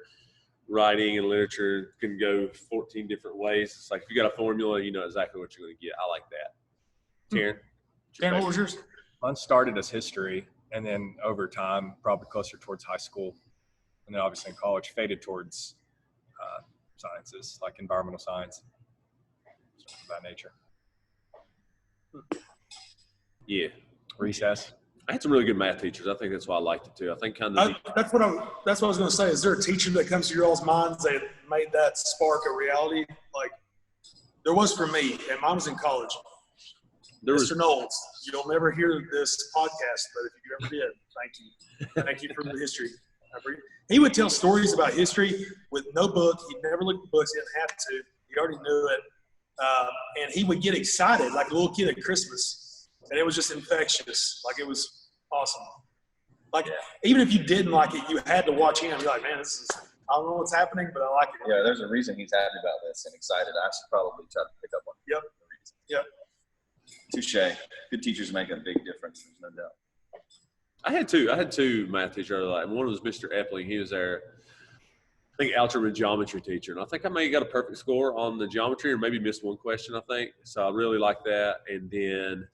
writing and literature can go 14 different ways. It's like if you got a formula, you know exactly what you're going to get. I like that. Taryn? Taryn, what was yours? Mine started as history, and then over time, probably closer towards high school, and then obviously in college, faded towards sciences, like environmental science, stuff of that nature. Yeah. Recess. I had some really good math teachers. I think that's why I liked it too. I think kind of That's what I was going to say. Is there a teacher that comes to your all's minds that made that spark a reality? Like there was for me, and mine was in college. there was Mr. Knowles, you'll never hear this podcast, but if you ever did, thank you. Thank you for the history. He would tell stories about history with no book. He'd never looked at books. He didn't have to. He already knew it. And he would get excited like a little kid at Christmas. And it was just infectious. Like it was awesome. Like even if you didn't like it, you had to watch him. You're like, man, this is, I don't know what's happening, but I like it. Yeah, there's a reason he's happy about this and excited. I should probably try to pick up on Yep. the reason. Yep. Touche. Good teachers make a big difference. There's no doubt. I had two math teachers I really liked. One was Mr. Epling. He was our, I think, algebra and geometry teacher. And I think I may have got a perfect score on the geometry or maybe missed one question, I think. So I really liked that. And then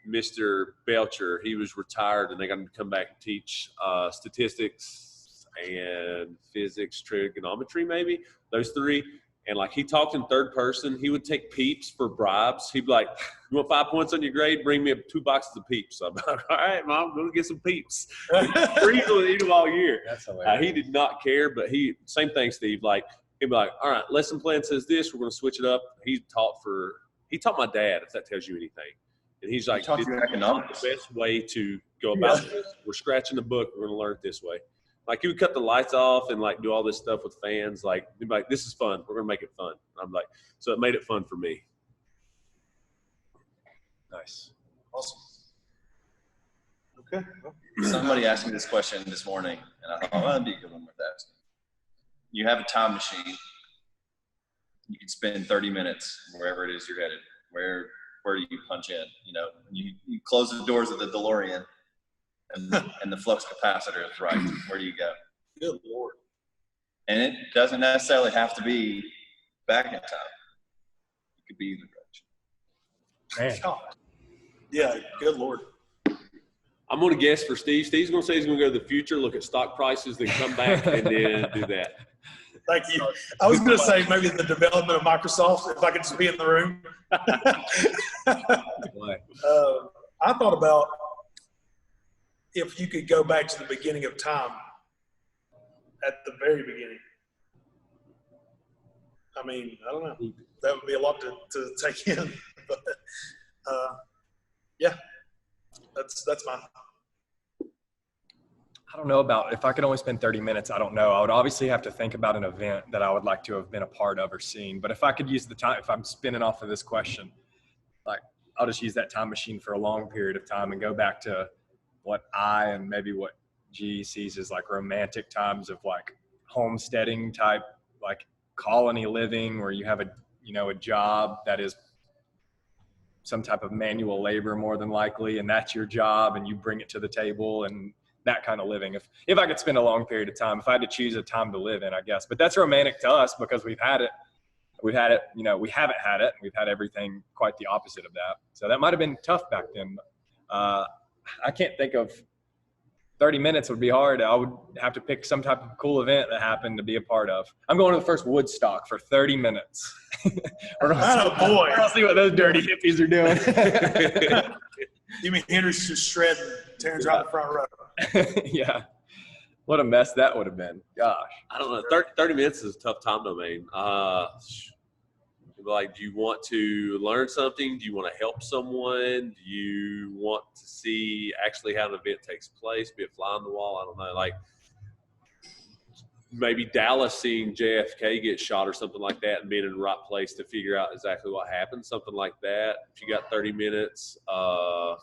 Mr. Belcher, he was retired and they got him to come back and teach statistics and physics, trigonometry, maybe, those three. And like he talked in third person, he would take peeps for bribes. He'd be like, "You want 5 points on your grade? Bring me 2 boxes of peeps." So I'm like, "All right, Mom, I'm gonna get some peeps." Free to eat them all year. That's hilarious. He did not care, but same thing, Steve. Like he'd be like, "All right, lesson plan says this. We're gonna switch it up." He taught my dad, if that tells you anything. And he's like, taught you "This is economics." the best way to go about this. We're scratching the book. We're gonna learn it this way." Like he would cut the lights off and like do all this stuff with fans. Like he'd be like, "This is fun. We're gonna make it fun." I'm like, so it made it fun for me. Nice. Awesome. Okay. Somebody asked me this question this morning, and I thought, well, that'd be a good one with that. You have a time machine. You can spend 30 minutes wherever it is you're headed. Where do you punch in? You know, you close the doors of the DeLorean, and the flux capacitor is right. Where do you go? Good Lord. And it doesn't necessarily have to be back in time. It could be either direction. Man. God. Yeah, good Lord. I'm going to guess for Steve. Steve's going to say he's going to go to the future, look at stock prices, then come back and then do that. Thank you. I was going to say maybe the development of Microsoft, if I could just be in the room. I thought about if you could go back to the beginning of time, at the very beginning. I mean, I don't know. That would be a lot to take in. But, yeah, that's mine. I don't know about if I could only spend 30 minutes. I don't know. I would obviously have to think about an event that I would like to have been a part of or seen. But if I could use the time, if I'm spinning off of this question, like I'll just use that time machine for a long period of time and go back to what I and maybe what G sees as like romantic times of like homesteading type, like colony living where you have a job that is some type of manual labor more than likely, and that's your job and you bring it to the table, and that kind of living. If I could spend a long period of time, if I had to choose a time to live in, I guess. But that's romantic to us because we've had it, we haven't had it. We've had everything quite the opposite of that. So that might've been tough back then. I can't think of 30 minutes would be hard. I would have to pick some type of cool event that happened to be a part of. I'm going to the first Woodstock for 30 minutes. Oh, boy. I'll see what those dirty hippies are doing. Jimi Hendrix just shredding, tearing out the front row. Yeah. What a mess that would have been. Gosh. I don't know. 30 minutes is a tough time domain. Like, do you want to learn something? Do you want to help someone? Do you want to see actually how an event takes place, be a fly on the wall? I don't know. Like, maybe Dallas seeing JFK get shot or something like that and being in the right place to figure out exactly what happened, something like that. If you got 30 minutes, 30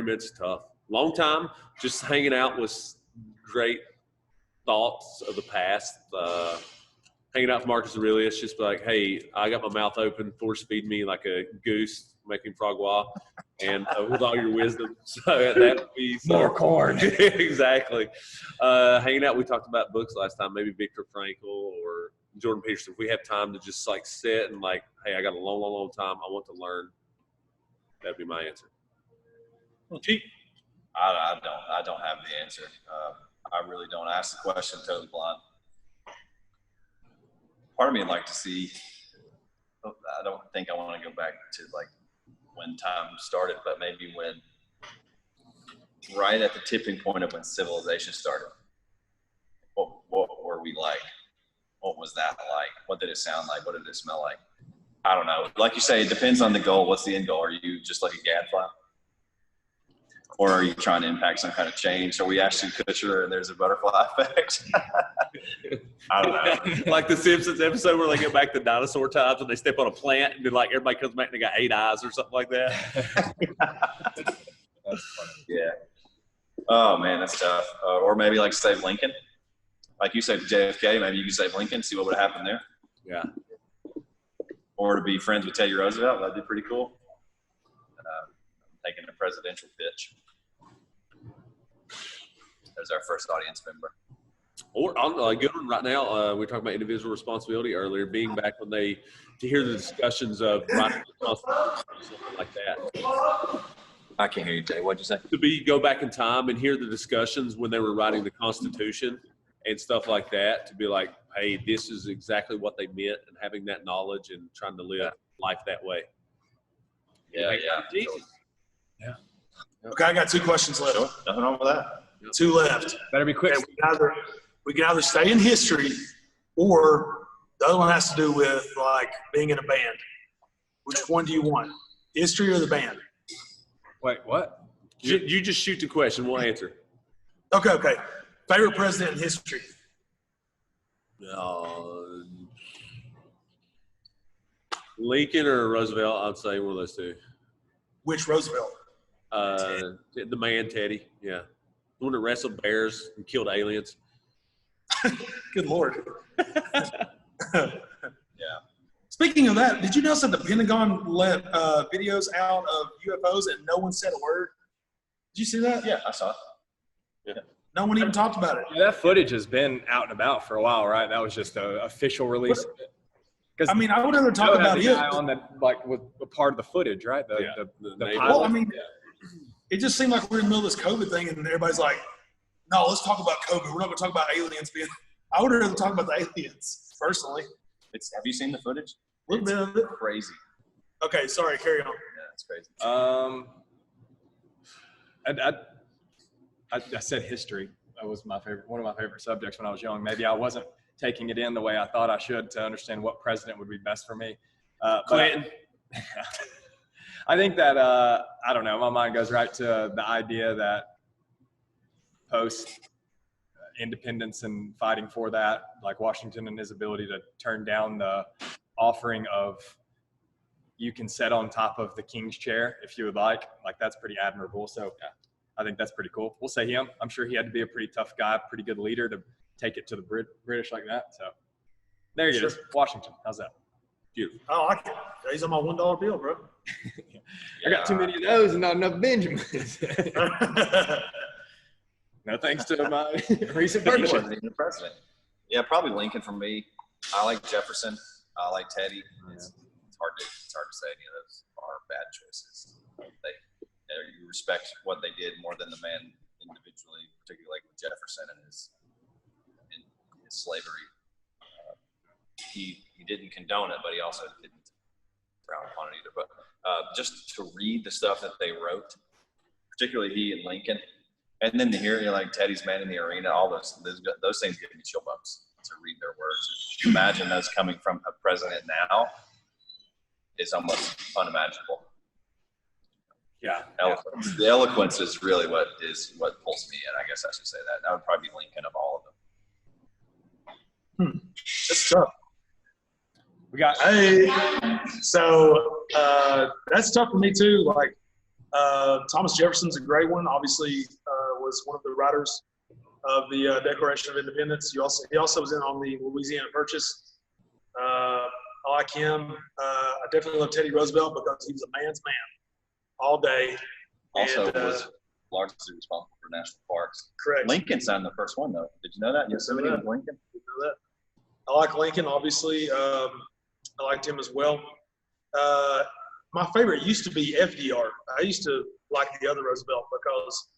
minutes is tough. Long time, just hanging out with great thoughts of the past. Hanging out with Marcus Aurelius, just be like, hey, I got my mouth open, force feed me like a goose, making frogwa, and with all your wisdom. So that would be More corn. Exactly. Hanging out, we talked about books last time, maybe Viktor Frankl or Jordan Peterson. If we have time to just like sit and like, hey, I got a long, long, long time, I want to learn, that'd be my answer. Gee. I don't have the answer. I really don't. I ask the question totally blind. Part of me would like to see, I don't think I want to go back to like when time started, but maybe when, right at the tipping point of when civilization started. What were we like? What was that like? What did it sound like? What did it smell like? I don't know. Like you say, it depends on the goal. What's the end goal? Are you just like a gadfly? Or are you trying to impact some kind of change? Are we Ashton Kutcher and there's a butterfly effect? I don't know. Like the Simpsons episode where they go back to dinosaur times and they step on a plant and then like everybody comes back and they got 8 eyes or something like that. That's funny. Yeah. Oh man, that's tough. Or maybe like save Lincoln. Like you said, JFK, maybe you can save Lincoln, see what would happen there. Yeah. Or to be friends with Teddy Roosevelt, that'd be pretty cool. Taking a presidential pitch. There's our first audience member. Or on a good one right now, we were talking about individual responsibility earlier, being back when to hear the discussions of writing the Constitution or something like that. I can't hear you, Jay. What'd you say? Go back in time and hear the discussions when they were writing the Constitution and stuff like that, to be like, hey, this is exactly what they meant, and having that knowledge and trying to live life that way. Yeah. Okay, I got 2 questions left. Sure. Nothing wrong with that. 2 left. Better be quick. Okay, we can either stay in history, or the other one has to do with like being in a band. Which one do you want? History or the band? Wait, what? You just shoot the question, we'll answer. Okay. Favorite president in history? Lincoln or Roosevelt, I'd say one of those two. Which Roosevelt? The man, Teddy, yeah. The one that wrestled bears and killed aliens. Good Lord. Yeah. Speaking of that, did you notice that the Pentagon let videos out of UFOs and no one said a word? Did you see that? Yeah, I saw it. Yeah. No one even talked about it. That footage has been out and about for a while, right? That was just an official release. I mean, I would rather talk about the it. guy on that, like, was a part of the footage, right? The naval. pilot. Well, I mean, it just seemed like we're in the middle of this COVID thing, and everybody's like, no, let's talk about COVID. We're not going to talk about aliens being – I would rather talk about the aliens, personally. Have you seen the footage? A little bit of it. Crazy. Okay, sorry, carry on. Yeah, it's crazy. I said history. That was one of my favorite subjects when I was young. Maybe I wasn't taking it in the way I thought I should to understand what president would be best for me. Clinton. I think that, I don't know, my mind goes right to the idea that post independence and fighting for that, like Washington and his ability to turn down the offering of you can sit on top of the king's chair if you would like that's pretty admirable. So yeah, I think that's pretty cool. We'll say him. I'm sure he had to be a pretty tough guy, pretty good leader to take it to the British like that. So There he Sure. is. Washington. How's that? Beautiful. I like it. He's on my $1 bill, bro. I got too many of those and not enough Benjamins. No thanks to my recent He purchase. wasn't even the president. Yeah, probably Lincoln for me. I like Jefferson. I like Teddy. It's hard to say any of those are bad choices. You respect what they did more than the man individually, particularly like with Jefferson and his slavery. He didn't condone it, but he also didn't frown upon it either. But just to read the stuff that they wrote, particularly he and Lincoln, and then to hear like Teddy's Man in the Arena, all those things give me chill bumps to read their words. Imagine those coming from a president now is almost unimaginable. Yeah. Eloquence. The eloquence is really what pulls me in. I guess I should say that. That would probably be Lincoln of all of them. That's tough. We got Hey, so that's tough for me too. Like Thomas Jefferson's a great one. Obviously, was one of the writers of the Declaration of Independence. He also was in on the Louisiana Purchase. I like him. I definitely love Teddy Roosevelt because he was a man's man all day. Also And, was largely responsible for national parks. correct. Lincoln signed the first one though. Did you know that? Yosemite was Lincoln. You know that. I like Lincoln, obviously. I liked him as well. My favorite used to be FDR. I used to like the other Roosevelt because,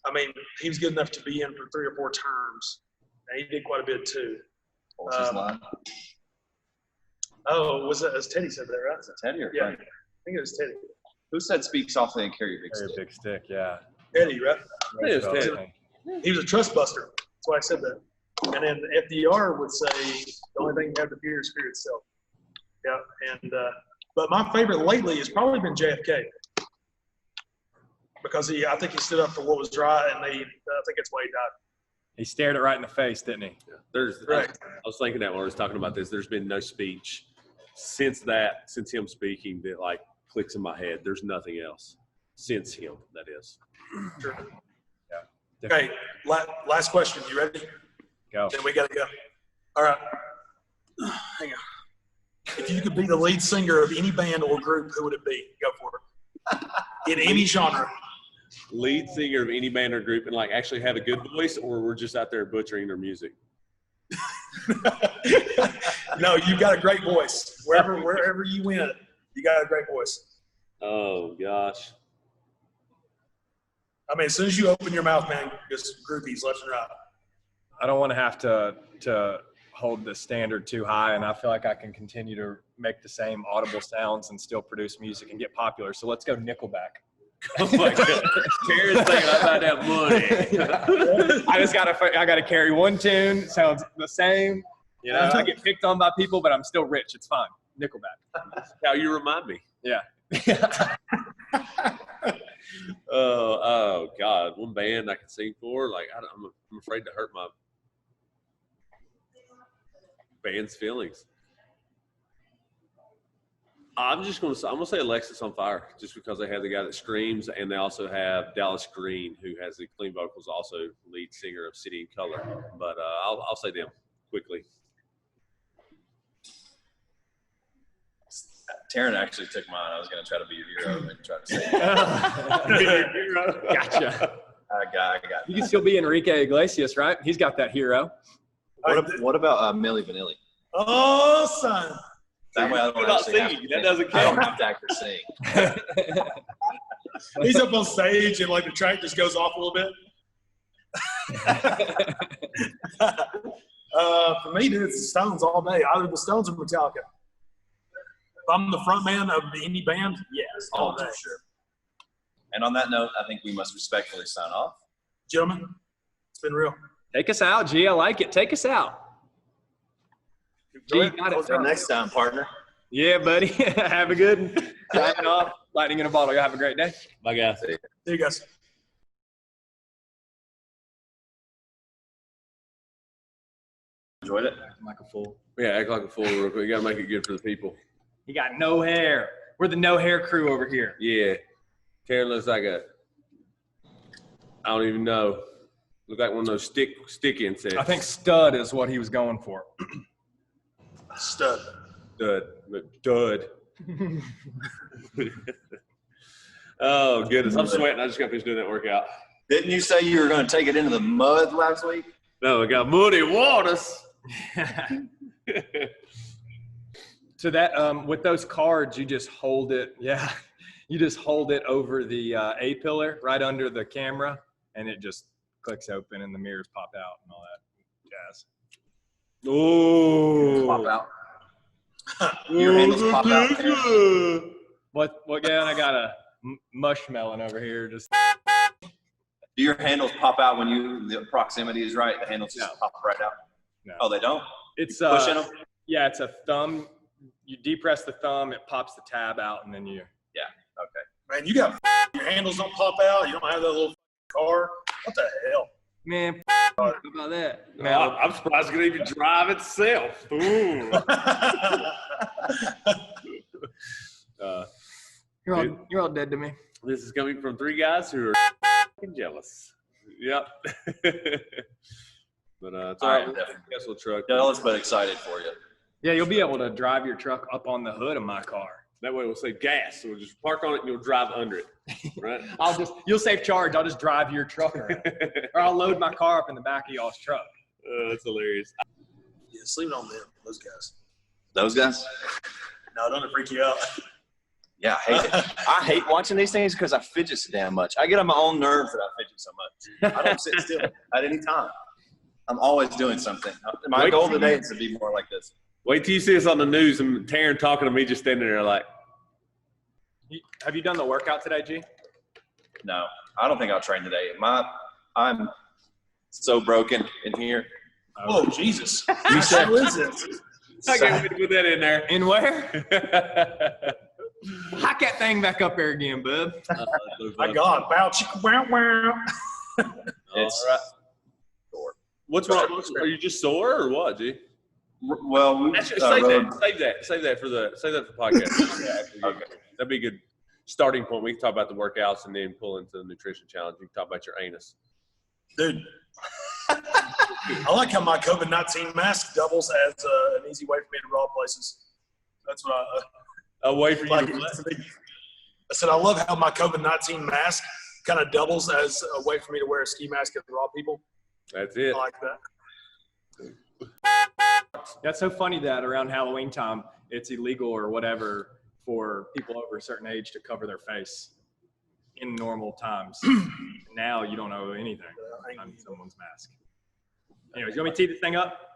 I mean, he was good enough to be in for 3 or 4 terms. And he did quite a bit too. What was his line? Oh, was it, as Teddy said that, right? Was it Teddy or Yeah, I Frank? think it was Teddy. Who said speak softly and carry a big very stick? big stick, yeah. Teddy, right? It is Roosevelt, I Teddy. think. He was a trust buster. That's why I said that. And then FDR would say, the only thing you have to fear is fear itself. Yeah, and but my favorite lately has probably been JFK because I think he stood up for what was right, and I think that's why he died. He stared it right in the face, didn't he? Correct. I was thinking that when I was talking about this. There's been no speech since him speaking that like clicks in my head. There's nothing else since him. That is. Sure. Yeah. Okay, last question. You ready? Go. Then we got to go. All right. Hang on. If you could be the lead singer of any band or group, who would it be? Go for it. In any genre. Lead singer of any band or group and like actually have a good voice, or we're just out there butchering their music. No, you got a great voice. Wherever you went, you got a great voice. Oh gosh. I mean, as soon as you open your mouth, man, just groupies left and right. I don't want to have to hold the standard too high, and I feel like I can continue to make the same audible sounds and still produce music and get popular. So let's go Nickelback. Oh my God. Karen's thinking about that money. I gotta carry one tune, sounds the same. You know, I get picked on by people, but I'm still rich. It's fine. Nickelback. How you remind me. Yeah. Oh God, one band I can sing for. Like I'm afraid to hurt my band's feelings. I'm gonna say Alexis on Fire, just because they have the guy that screams, and they also have Dallas Green, who has the clean vocals, also lead singer of City and Color. But I'll say them quickly. Taryn actually took mine. I was going to try to be a hero and try to say, Gotcha. I got You can still be Enrique Iglesias, right? He's got that hero. What about Milli Vanilli? Oh, son. That way I don't What about actually have singing? to, That doesn't I don't count. have to actually sing. He's up on stage and like the track just goes off a little bit. For me, dude, it's the Stones all day. Either the Stones or Metallica. If I'm the front man of any band, yes, all day. Sure. And on that note, I think we must respectfully sign off. Gentlemen, it's been real. Take us out, G. I like it. Take us out. G, you got it. Until next time, partner. Yeah, buddy. Have a good one. Signing off. Lightning in a bottle. Y'all have a great day. Bye, guys. See you guys. Enjoyed it. Like a fool. Yeah, act like a fool real quick. You gotta make it good for the people. He got no hair. We're the no hair crew over here. Yeah. Karen looks like I don't even know. Look like one of those stick insects. I think stud is what he was going for. Stud. Dud. Oh, goodness. I'm sweating. I just got finished doing that workout. Didn't you say you were going to take it into the mud last week? No, I got muddy waters. So that with those cards, you just hold it. Yeah, you just hold it over the A pillar right under the camera, and it just clicks open, and the mirrors pop out and all that jazz. Oh. Pop out. Your handles pop out. What? Again, I got a mushmelon over here. Just Do your handles pop out when the proximity is right? The handles just pop right out? No. Oh, they don't? It's Pushing them? yeah, it's a thumb. You depress the thumb, it pops the tab out, and then you. Yeah. Okay. Man, you got your handles don't pop out. You don't have that little car. What the hell? Man, how about that? Man, I'm surprised it could even drive itself. Ooh. you're all dead to me. This is coming from three guys who are jealous. Yep. But it's all right. Tesla truck. Jealous but excited for you. Yeah, you'll be able to drive your truck up on the hood of my car. That way we'll save gas. So we'll just park on it and you'll drive under it. Right? You'll save charge. I'll just drive your truck around. Or I'll load my car up in the back of y'all's truck. That's hilarious. Yeah, sleep on them, those guys. Those guys? No, don't it freak you out? Yeah, I hate it. I hate watching these things because I fidget so damn much. I get on my own nerves that I fidget so much. I don't sit still at any time. I'm always doing something. My goal today is to be more like this. Wait till you see us on the news and Taryn talking to me just standing there like. Have you done the workout today, G? No, I don't think I'll train today. I'm so broken in here. Oh, Jesus. You said How is it? I can't wait to put that in there. In where? Hock that thing back up there again, bub. My God. Bow, chicka, wow, wow. It's all right. What's wrong? Are you just sore or what, G? Well, we Actually, save that for podcast. Yeah, okay, that'd be a good starting point. We can talk about the workouts and then pull into the nutrition challenge. We can talk about your anus. Dude, I like how my COVID-19 mask doubles as an easy way for me to rob places. That's what A way for you like. to I said I love how my COVID-19 mask kind of doubles as a way for me to wear a ski mask and rob people. That's it. I like that. That's so funny that around Halloween time, it's illegal or whatever for people over a certain age to cover their face in normal times. Now you don't know anything on someone's mask. Anyways, you want me to tee this thing up?